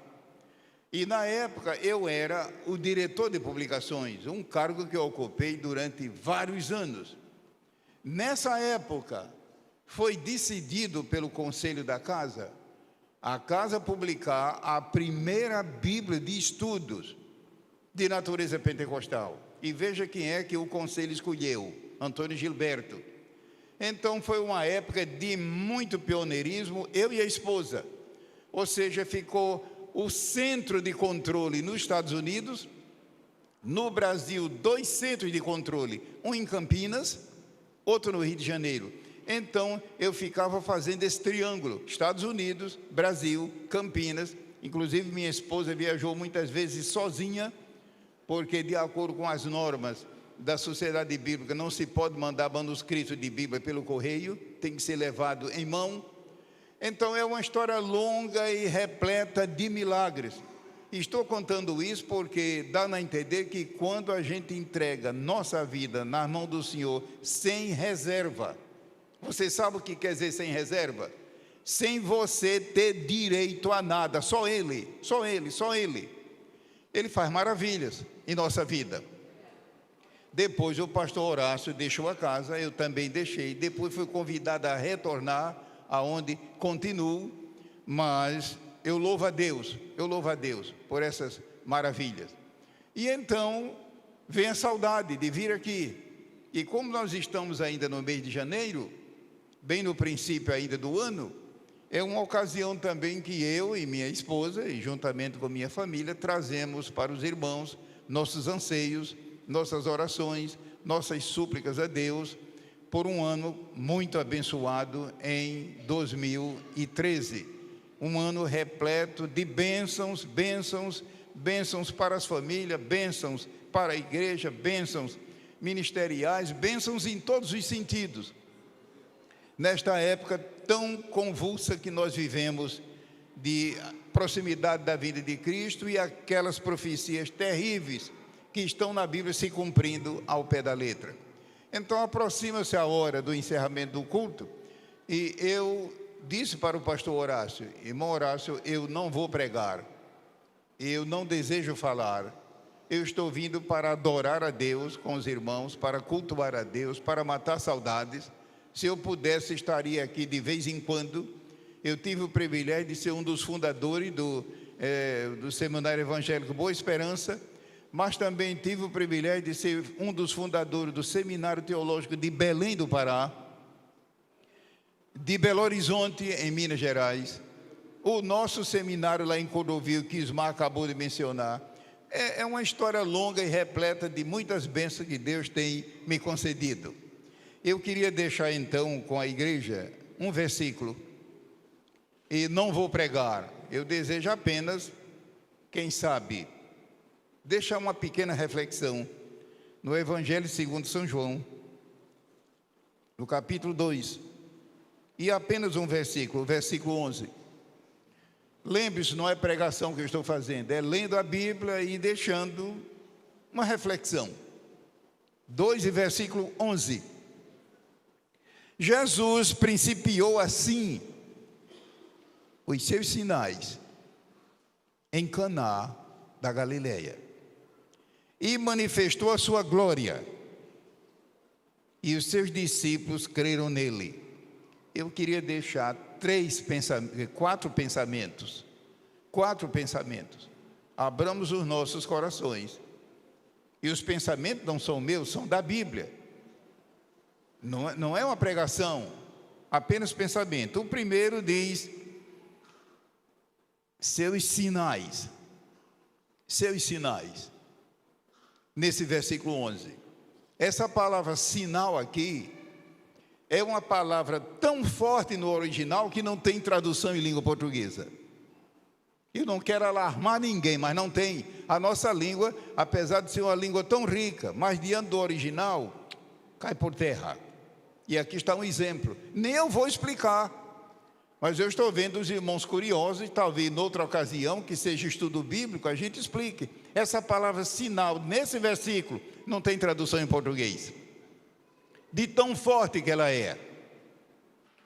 Speaker 3: E na época eu era o diretor de publicações, um cargo que eu ocupei durante vários anos. Nessa época, foi decidido pelo conselho da casa, a casa publicar a primeira Bíblia de estudos de natureza pentecostal. E veja quem é que o conselho escolheu, Antônio Gilberto. Então foi uma época de muito pioneirismo, eu e a esposa. Ou seja, ficou o centro de controle nos Estados Unidos, no Brasil 2 centros de controle, um em Campinas, outro no Rio de Janeiro. Então, eu ficava fazendo esse triângulo, Estados Unidos, Brasil, Campinas. Inclusive, minha esposa viajou muitas vezes sozinha, porque, de acordo com as normas da Sociedade Bíblica, não se pode mandar manuscrito de Bíblia pelo correio, tem que ser levado em mão. Então, é uma história longa e repleta de milagres. Estou contando isso porque dá a entender que quando a gente entrega nossa vida na mão do Senhor sem reserva, você sabe o que quer dizer sem reserva? Sem você ter direito a nada, só Ele, só Ele, só Ele. Ele faz maravilhas em nossa vida. Depois o pastor Horácio deixou a casa, eu também deixei. Depois fui convidado a retornar, aonde continuo, mas eu louvo a Deus por essas maravilhas. E então vem a saudade de vir aqui. E como nós estamos ainda no mês de janeiro, bem no princípio ainda do ano, é uma ocasião também que eu e minha esposa, e juntamente com minha família, trazemos para os irmãos nossos anseios, nossas orações, nossas súplicas a Deus, por um ano muito abençoado em 2013. Um ano repleto de bênçãos, bênçãos, bênçãos para as famílias, bênçãos para a igreja, bênçãos ministeriais, bênçãos em todos os sentidos. Nesta época tão convulsa que nós vivemos, de proximidade da vida de Cristo e aquelas profecias terríveis que estão na Bíblia se cumprindo ao pé da letra. Então aproxima-se a hora do encerramento do culto e eu disse para o pastor Horácio: irmão Horácio, eu não vou pregar, eu não desejo falar, eu estou vindo para adorar a Deus com os irmãos, para cultuar a Deus, para matar saudades. Se eu pudesse, estaria aqui de vez em quando. Eu tive o privilégio de ser um dos fundadores do Seminário Evangélico Boa Esperança, mas também tive o privilégio de ser um dos fundadores do Seminário Teológico de Belém do Pará, de Belo Horizonte, em Minas Gerais, o nosso seminário lá em Cordovil, que Ismar acabou de mencionar. É uma história longa e repleta de muitas bênçãos que Deus tem me concedido. Eu queria deixar então com a igreja um versículo, e não vou pregar, eu desejo apenas, quem sabe, deixar uma pequena reflexão no Evangelho segundo São João, no capítulo 2, e apenas um versículo, o versículo 11. Lembre-se, não é pregação que eu estou fazendo, é lendo a Bíblia e deixando uma reflexão. 2 e versículo 11. Jesus principiou assim os seus sinais em Caná da Galileia e manifestou a sua glória, e os seus discípulos creram nele. Eu queria deixar quatro pensamentos. Abramos os nossos corações. E os pensamentos não são meus, são da Bíblia. Não é uma pregação, apenas pensamento. O primeiro diz: seus sinais. Nesse versículo 11. Essa palavra sinal aqui é uma palavra tão forte no original que não tem tradução em língua portuguesa. Eu não quero alarmar ninguém, mas não tem. A nossa língua, apesar de ser uma língua tão rica, mas diante do original, cai por terra. E aqui está um exemplo. Nem eu vou explicar, mas eu estou vendo os irmãos curiosos, e talvez noutra ocasião, que seja estudo bíblico, a gente explique. Essa palavra sinal, nesse versículo, não tem tradução em português. De tão forte que ela é.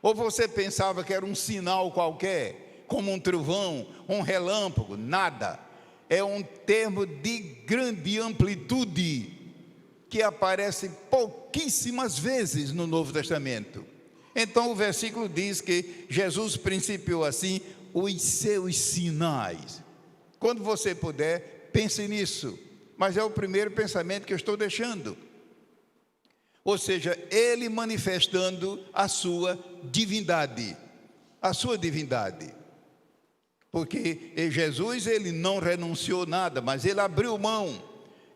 Speaker 3: Ou você pensava que era um sinal qualquer, como um trovão, um relâmpago? Nada. É um termo de grande amplitude, que aparece pouquíssimas vezes no Novo Testamento. Então o versículo diz que Jesus principiou assim os seus sinais. Quando você puder, pense nisso. Mas é o primeiro pensamento que eu estou deixando. Ou seja, ele manifestando a sua divindade. A sua divindade. Porque Jesus, ele não renunciou nada, mas ele abriu mão.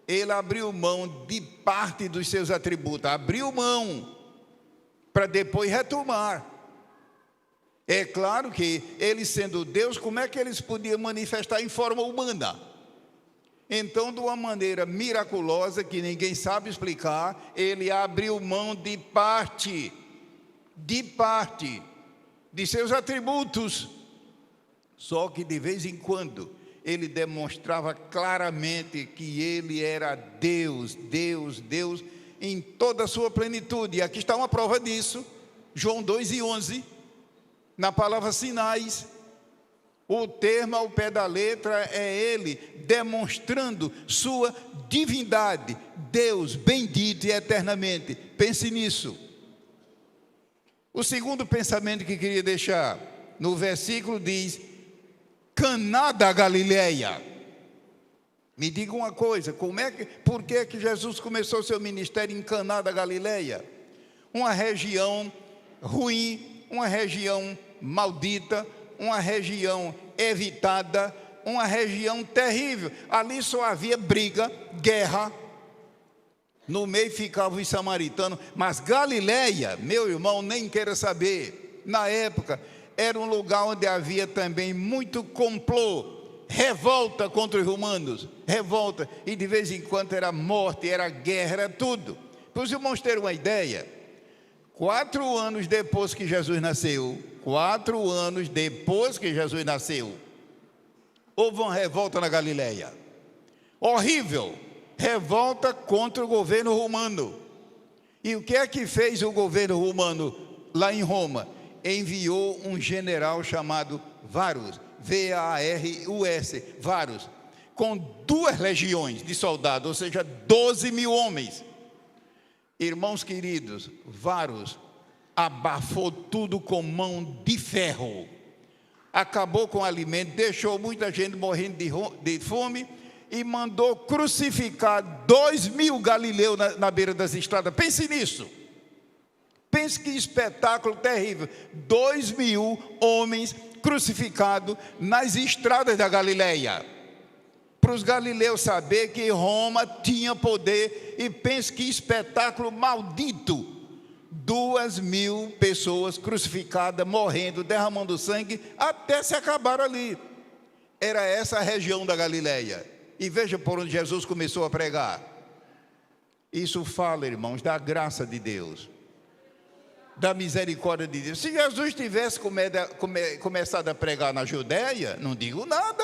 Speaker 3: ele abriu mão de parte dos seus atributos, abriu mão para depois retomar. É claro que ele sendo Deus, como é que eles podiam manifestar em forma humana? Então, de uma maneira miraculosa, que ninguém sabe explicar, ele abriu mão de parte de seus atributos. Só que de vez em quando, ele demonstrava claramente que ele era Deus em toda a sua plenitude. E aqui está uma prova disso, João 2:11. Na palavra sinais, o termo ao pé da letra é ele demonstrando sua divindade, Deus bendito e eternamente. Pense nisso. O segundo pensamento que queria deixar, no versículo diz, Caná da Galileia. Me diga uma coisa, por que é que Jesus começou seu ministério em Caná da Galileia? Uma região ruim, uma região maldita, uma região evitada, uma região terrível. Ali só havia briga, guerra. No meio ficavam os samaritanos. Mas Galileia, meu irmão, nem queira saber. Na época, era um lugar onde havia também muito complô, revolta contra os romanos, revolta. E de vez em quando era morte, era guerra, era tudo. Para os irmãos terem uma ideia, 4 anos depois que Jesus nasceu, houve uma revolta na Galileia. Horrível. Revolta contra o governo romano. E o que é que fez o governo romano lá em Roma? Enviou um general chamado Varus, V-A-R-U-S, Varus, com 2 legiões de soldados, ou seja, 12.000 homens. Irmãos queridos, Varus abafou tudo com mão de ferro, acabou com o alimento, deixou muita gente morrendo de fome e mandou crucificar 2.000 galileus na beira das estradas. Pense nisso, pense que espetáculo terrível, 2.000 homens crucificados nas estradas da Galileia, para os galileus saber que Roma tinha poder. E pense que espetáculo maldito, 2.000 pessoas crucificadas, morrendo, derramando sangue, até se acabar ali. Era essa a região da Galileia. E veja por onde Jesus começou a pregar. Isso fala, irmãos, da graça de Deus, da misericórdia de Deus. Se Jesus tivesse começado a pregar na Judéia, não digo nada.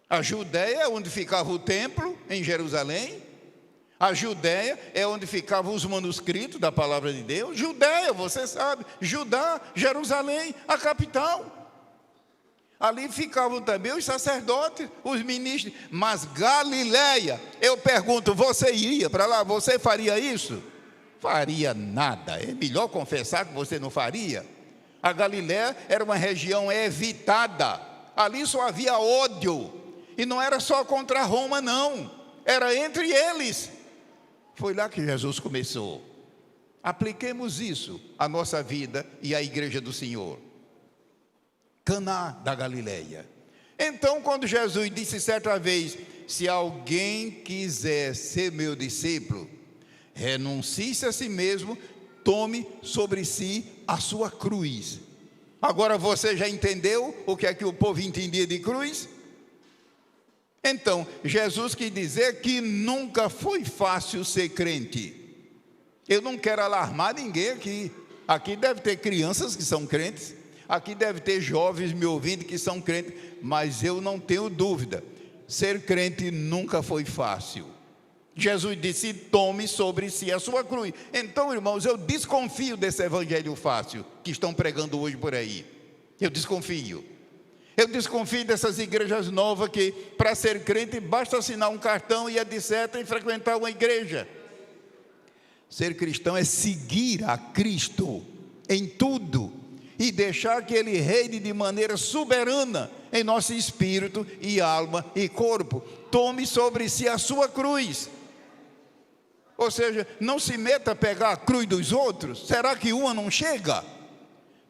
Speaker 3: A Judéia é onde ficava o templo, em Jerusalém. A Judéia é onde ficavam os manuscritos da palavra de Deus. Judéia, você sabe, Judá, Jerusalém, a capital. Ali ficavam também os sacerdotes, os ministros. Mas Galileia, eu pergunto, você iria para lá? Você faria isso? Faria nada. É melhor confessar que você não faria. A Galileia era uma região evitada. Ali só havia ódio. E não era só contra Roma, não. Era entre eles. Foi lá que Jesus começou. Apliquemos isso à nossa vida e à igreja do Senhor. Caná da Galileia. Então, quando Jesus disse certa vez, se alguém quiser ser meu discípulo, renuncie-se a si mesmo, tome sobre si a sua cruz. Agora você já entendeu o que é que o povo entendia de cruz? Então, Jesus quis dizer que nunca foi fácil ser crente. Eu não quero alarmar ninguém aqui. Aqui deve ter crianças que são crentes. Aqui deve ter jovens me ouvindo que são crentes. Mas eu não tenho dúvida. Ser crente nunca foi fácil. Jesus disse, tome sobre si a sua cruz. Então, irmãos, eu desconfio desse evangelho fácil que estão pregando hoje por aí. Eu desconfio. Eu desconfio dessas igrejas novas que, para ser crente, basta assinar um cartão e etc. e frequentar uma igreja. Ser cristão é seguir a Cristo em tudo e deixar que Ele reine de maneira soberana em nosso espírito e alma e corpo. Tome sobre si a sua cruz. Ou seja, não se meta a pegar a cruz dos outros. Será que uma não chega?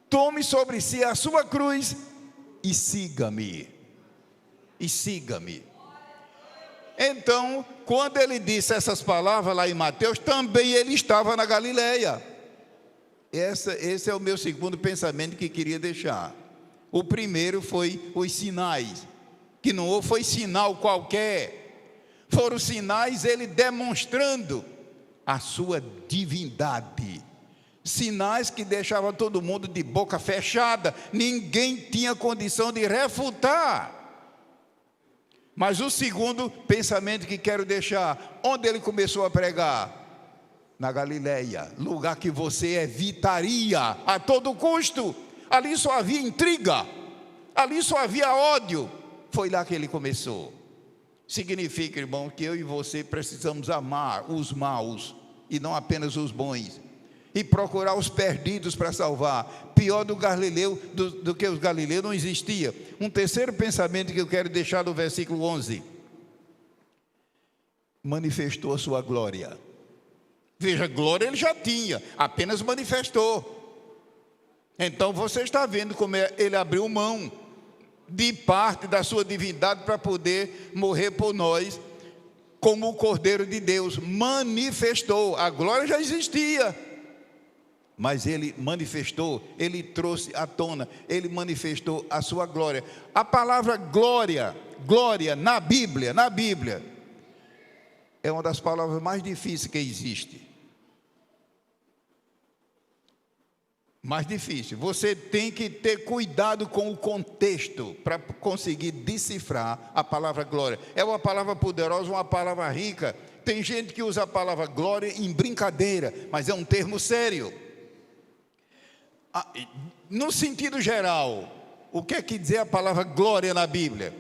Speaker 3: Tome sobre si a sua cruz e siga-me. Então, quando ele disse essas palavras lá em Mateus, também ele estava na Galileia. Esse é o meu segundo pensamento que queria deixar. O primeiro foi os sinais, que não foi sinal qualquer, foram sinais ele demonstrando a sua divindade. Sinais que deixavam todo mundo de boca fechada, ninguém tinha condição de refutar. Mas o segundo pensamento que quero deixar, onde ele começou a pregar? Na Galileia, lugar que você evitaria a todo custo. Ali só havia intriga, ali só havia ódio. Foi lá que ele começou. Significa, irmão, que eu e você precisamos amar os maus e não apenas os bons, e procurar os perdidos para salvar. Pior do que os galileus não existia. Um terceiro pensamento que eu quero deixar no versículo 11: manifestou a sua glória. Veja, glória ele já tinha, apenas manifestou. Então você está vendo como ele abriu mão de parte da sua divindade para poder morrer por nós, como o Cordeiro de Deus. Manifestou, a glória já existia, mas ele manifestou, ele trouxe à tona, ele manifestou a sua glória. A palavra glória na Bíblia, é uma das palavras mais difíceis que existe. Mais difícil. Você tem que ter cuidado com o contexto para conseguir decifrar a palavra glória. É uma palavra poderosa, uma palavra rica. Tem gente que usa a palavra glória em brincadeira, mas é um termo sério. No sentido geral, o que é que dizer a palavra glória na Bíblia?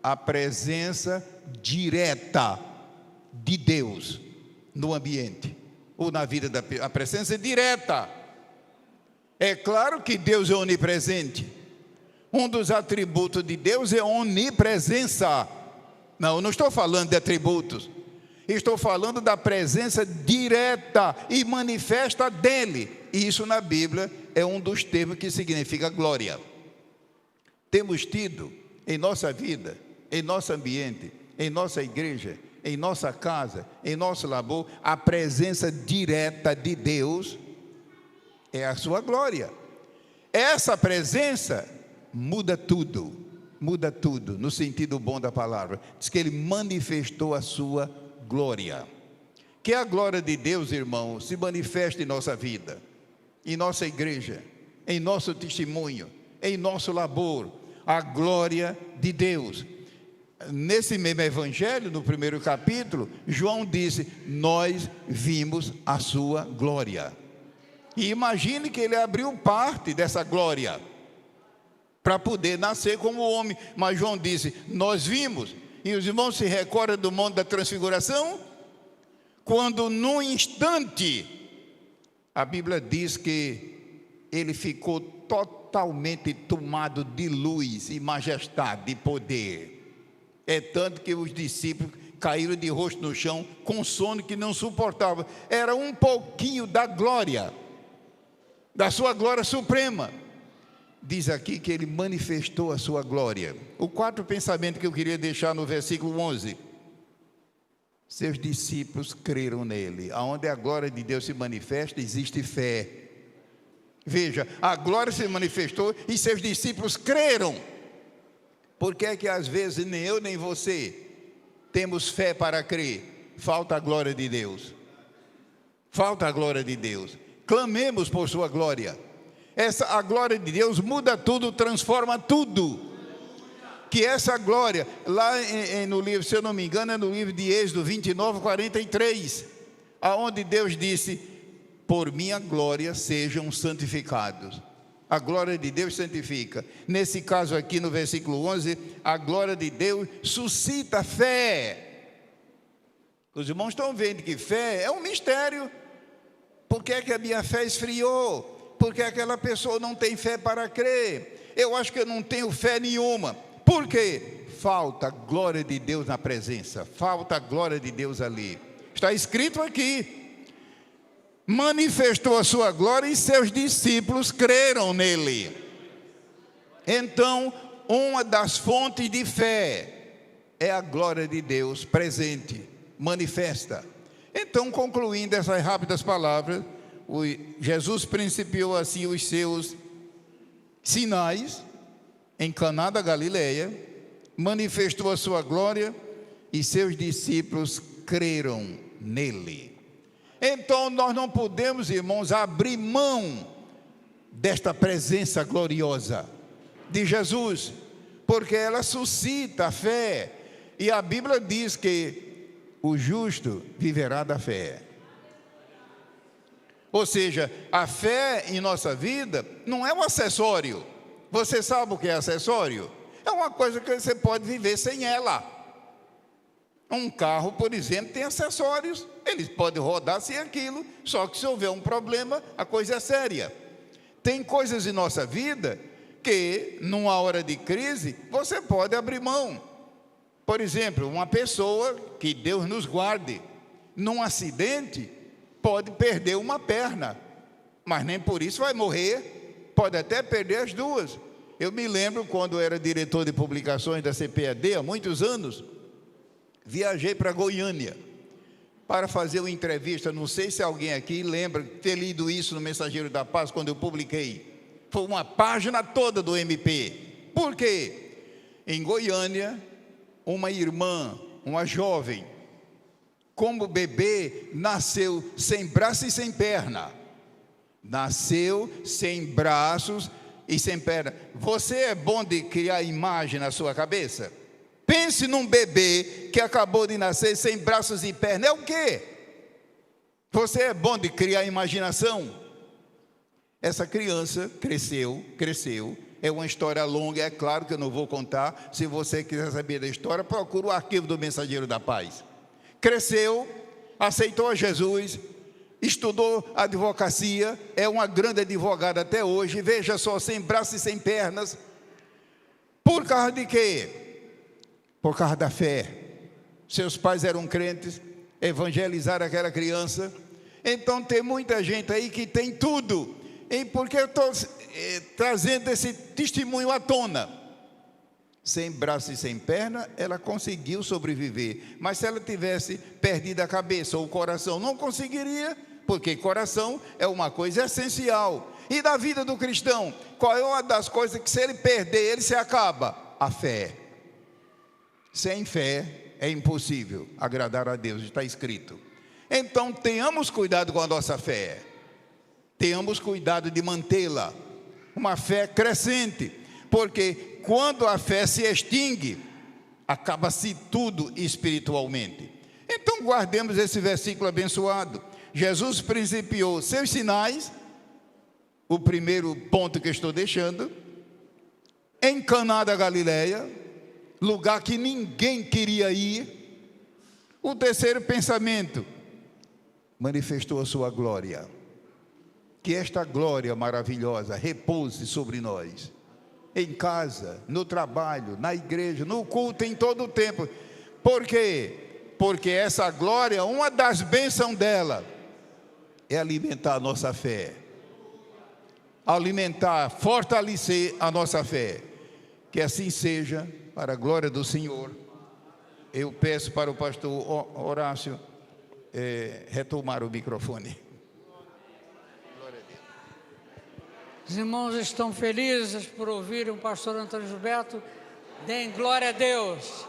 Speaker 3: A presença direta de Deus no ambiente ou na vida da pessoa. A presença direta. É claro que Deus é onipresente. Um dos atributos de Deus é a onipresença. Não, eu não estou falando de atributos. Estou falando da presença direta e manifesta dele. E isso na Bíblia é um dos termos que significa glória. Temos tido em nossa vida, em nosso ambiente, em nossa igreja, em nossa casa, em nosso labor, a presença direta de Deus é a sua glória. Essa presença muda tudo, no sentido bom da palavra. Diz que ele manifestou a sua glória. Que a glória de Deus, irmão, se manifeste em nossa vida, em nossa igreja, em nosso testemunho, em nosso labor, a glória de Deus. Nesse mesmo evangelho, no primeiro capítulo, João disse: nós vimos a sua glória. E imagine que ele abriu parte dessa glória para poder nascer como homem. Mas João disse: nós vimos. E os irmãos se recordam do Monte da Transfiguração? Quando num instante, a Bíblia diz que ele ficou totalmente tomado de luz e majestade e poder. É tanto que os discípulos caíram de rosto no chão com sono que não suportavam. Era um pouquinho da glória, da sua glória suprema. Diz aqui que ele manifestou a sua glória. O quarto pensamento que eu queria deixar no versículo 11: seus discípulos creram nele. Aonde a glória de Deus se manifesta, existe fé. Veja, a glória se manifestou e seus discípulos creram. Por que é que às vezes nem eu nem você temos fé para crer? Falta a glória de Deus. Falta a glória de Deus. Clamemos por sua glória. A glória de Deus muda tudo, transforma tudo. Que essa glória, lá no livro, se eu não me engano, é no livro de Êxodo 29, 43, aonde Deus disse: por minha glória sejam santificados. A glória de Deus santifica. Nesse caso aqui no versículo 11, a glória de Deus suscita fé. Os irmãos estão vendo que fé é um mistério. Por que é que a minha fé esfriou? Por que aquela pessoa não tem fé para crer? Eu acho que eu não tenho fé nenhuma. Por quê? Falta a glória de Deus na presença. Falta a glória de Deus ali. Está escrito aqui: manifestou a sua glória e seus discípulos creram nele. Então, uma das fontes de fé é a glória de Deus presente, manifesta. Então, concluindo essas rápidas palavras, Jesus principiou assim os seus sinais em Caná da Galileia, manifestou a sua glória e seus discípulos creram nele. Então nós não podemos, irmãos, abrir mão desta presença gloriosa de Jesus, porque ela suscita a fé, e a Bíblia diz que o justo viverá da fé. Ou seja, a fé em nossa vida não é um acessório. Você sabe o que é acessório? É uma coisa que você pode viver sem ela. Um carro, por exemplo, tem acessórios, ele pode rodar sem aquilo, só que se houver um problema, a coisa é séria. Tem coisas em nossa vida que, numa hora de crise, você pode abrir mão. Por exemplo, uma pessoa, que Deus nos guarde, num acidente, pode perder uma perna, mas nem por isso vai morrer, pode até perder as duas. Eu me lembro quando eu era diretor de publicações da CPAD, há muitos anos, viajei para Goiânia para fazer uma entrevista. Não sei se alguém aqui lembra de ter lido isso no Mensageiro da Paz, quando eu publiquei. Foi uma página toda do MP. Por quê? Em Goiânia, uma irmã, uma jovem, como bebê, nasceu sem braço e sem perna. Nasceu sem braços e sem perna. Você é bom de criar imagem na sua cabeça? Pense num bebê que acabou de nascer sem braços e pernas. É o quê? Você é bom de criar imaginação? Essa criança cresceu. É uma história longa, é claro que eu não vou contar. Se você quiser saber da história, procura o arquivo do Mensageiro da Paz. Cresceu, aceitou a Jesus, estudou advocacia, é uma grande advogada até hoje. Veja só, sem braços e sem pernas. Por causa de quê? Por causa da fé. Seus pais eram crentes, evangelizaram aquela criança. Então tem muita gente aí que tem tudo. E por que eu estou trazendo esse testemunho à tona? Sem braço e sem perna, ela conseguiu sobreviver. Mas se ela tivesse perdido a cabeça ou o coração, não conseguiria, porque coração é uma coisa essencial. E na vida do cristão, qual é uma das coisas que, se ele perder, ele se acaba? A fé. Sem fé é impossível agradar a Deus, está escrito. Então tenhamos cuidado com a nossa fé, tenhamos cuidado de mantê-la, uma fé crescente, porque quando a fé se extingue, acaba-se tudo espiritualmente. Então guardemos esse versículo abençoado. Jesus principiou seus sinais, o primeiro ponto que estou deixando, em Caná da Galileia, lugar que ninguém queria ir. O terceiro pensamento, manifestou a sua glória. Que esta glória maravilhosa repouse sobre nós, em casa, no trabalho, na igreja, no culto, em todo o tempo. Por quê? Porque essa glória, uma das bênçãos dela, é alimentar a nossa fé, alimentar, fortalecer a nossa fé. Que assim seja, para a glória do Senhor. Eu peço para o pastor Horácio retomar o microfone. Glória a Deus.
Speaker 2: Os irmãos estão felizes por ouvir o pastor Antônio Gilberto. Deem glória a Deus.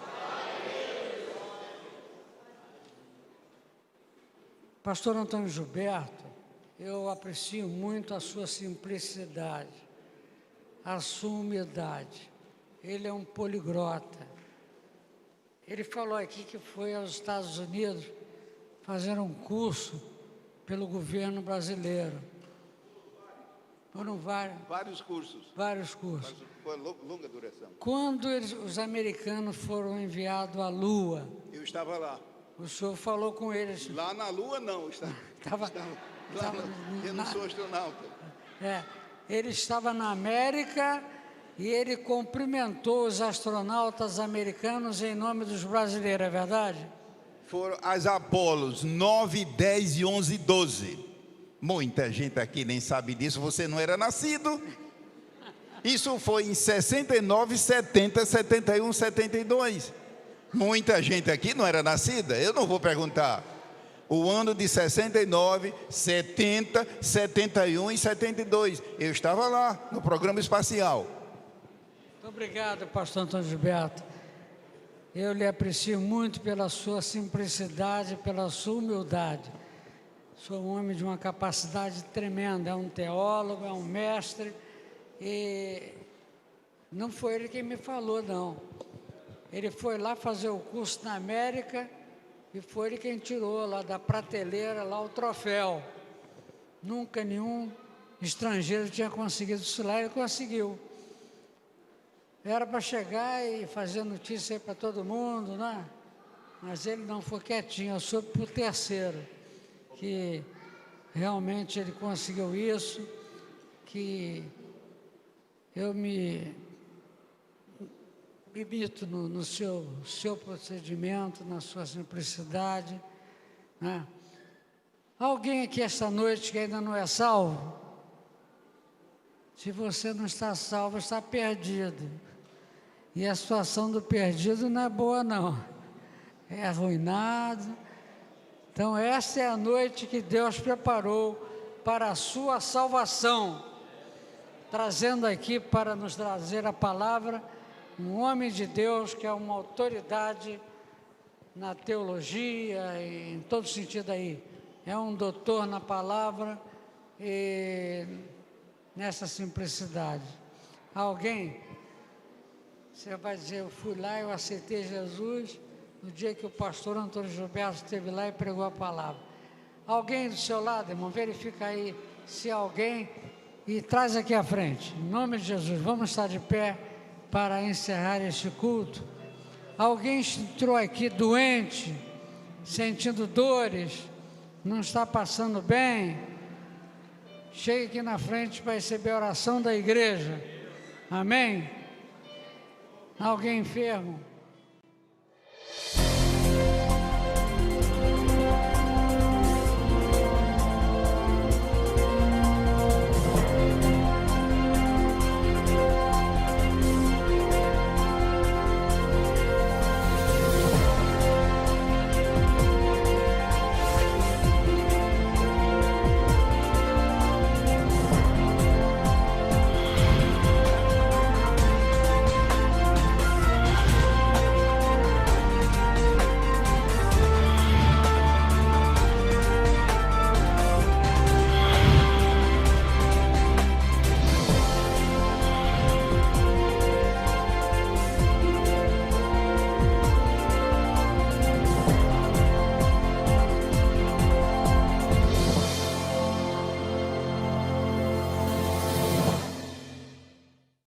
Speaker 2: Pastor Antônio Gilberto, eu aprecio muito a sua simplicidade, a sua humildade. Ele é um poliglota. Ele falou aqui que foi aos Estados Unidos fazer um curso pelo governo brasileiro. Foram vários cursos. Vários cursos.
Speaker 3: Foi longa duração.
Speaker 2: Quando os americanos foram enviados à Lua,
Speaker 3: Eu estava lá.
Speaker 2: o senhor falou com eles.
Speaker 3: Lá na Lua, não. Eu não sou astronauta.
Speaker 2: Ele estava na América e ele cumprimentou os astronautas americanos em nome dos brasileiros, é verdade?
Speaker 3: Foram as Apolos 9, 10 e 11 e 12. Muita gente aqui nem sabe disso, você não era nascido. Isso foi em 69, 70, 71, 72. Muita gente aqui não era nascida, eu não vou perguntar. O ano de 69, 70, 71 e 72. Eu estava lá, no programa espacial.
Speaker 2: Muito obrigado, pastor Antônio Gilberto. Eu lhe aprecio muito pela sua simplicidade, pela sua humildade. Sou um homem de uma capacidade tremenda, é um teólogo, é um mestre, e não foi ele quem me falou, não. Ele foi lá fazer o curso na América e foi ele quem tirou lá da prateleira lá o troféu. Nunca nenhum estrangeiro tinha conseguido isso lá, ele conseguiu. Era para chegar e fazer notícia aí para todo mundo, né? Mas ele não foi quietinho, eu soube por terceiro, que realmente ele conseguiu isso, que eu me imito no seu procedimento, na sua simplicidade, né? Alguém aqui esta noite que ainda não é salvo? Se você não está salvo, está perdido. E a situação do perdido não é boa, não. É arruinado. Então, essa é a noite que Deus preparou para a sua salvação, trazendo aqui para nos trazer a palavra um homem de Deus que é uma autoridade na teologia e em todo sentido aí. É um doutor na palavra e nessa simplicidade. Alguém, você vai dizer, eu fui lá, eu aceitei Jesus no dia que o pastor Antônio Gilberto esteve lá e pregou a palavra. Alguém do seu lado, irmão, verifica aí se alguém, e traz aqui à frente, em nome de Jesus, vamos estar de pé para encerrar este culto. Alguém entrou aqui doente, sentindo dores, não está passando bem, chegue aqui na frente para receber a oração da igreja. Amém? Alguém enfermo?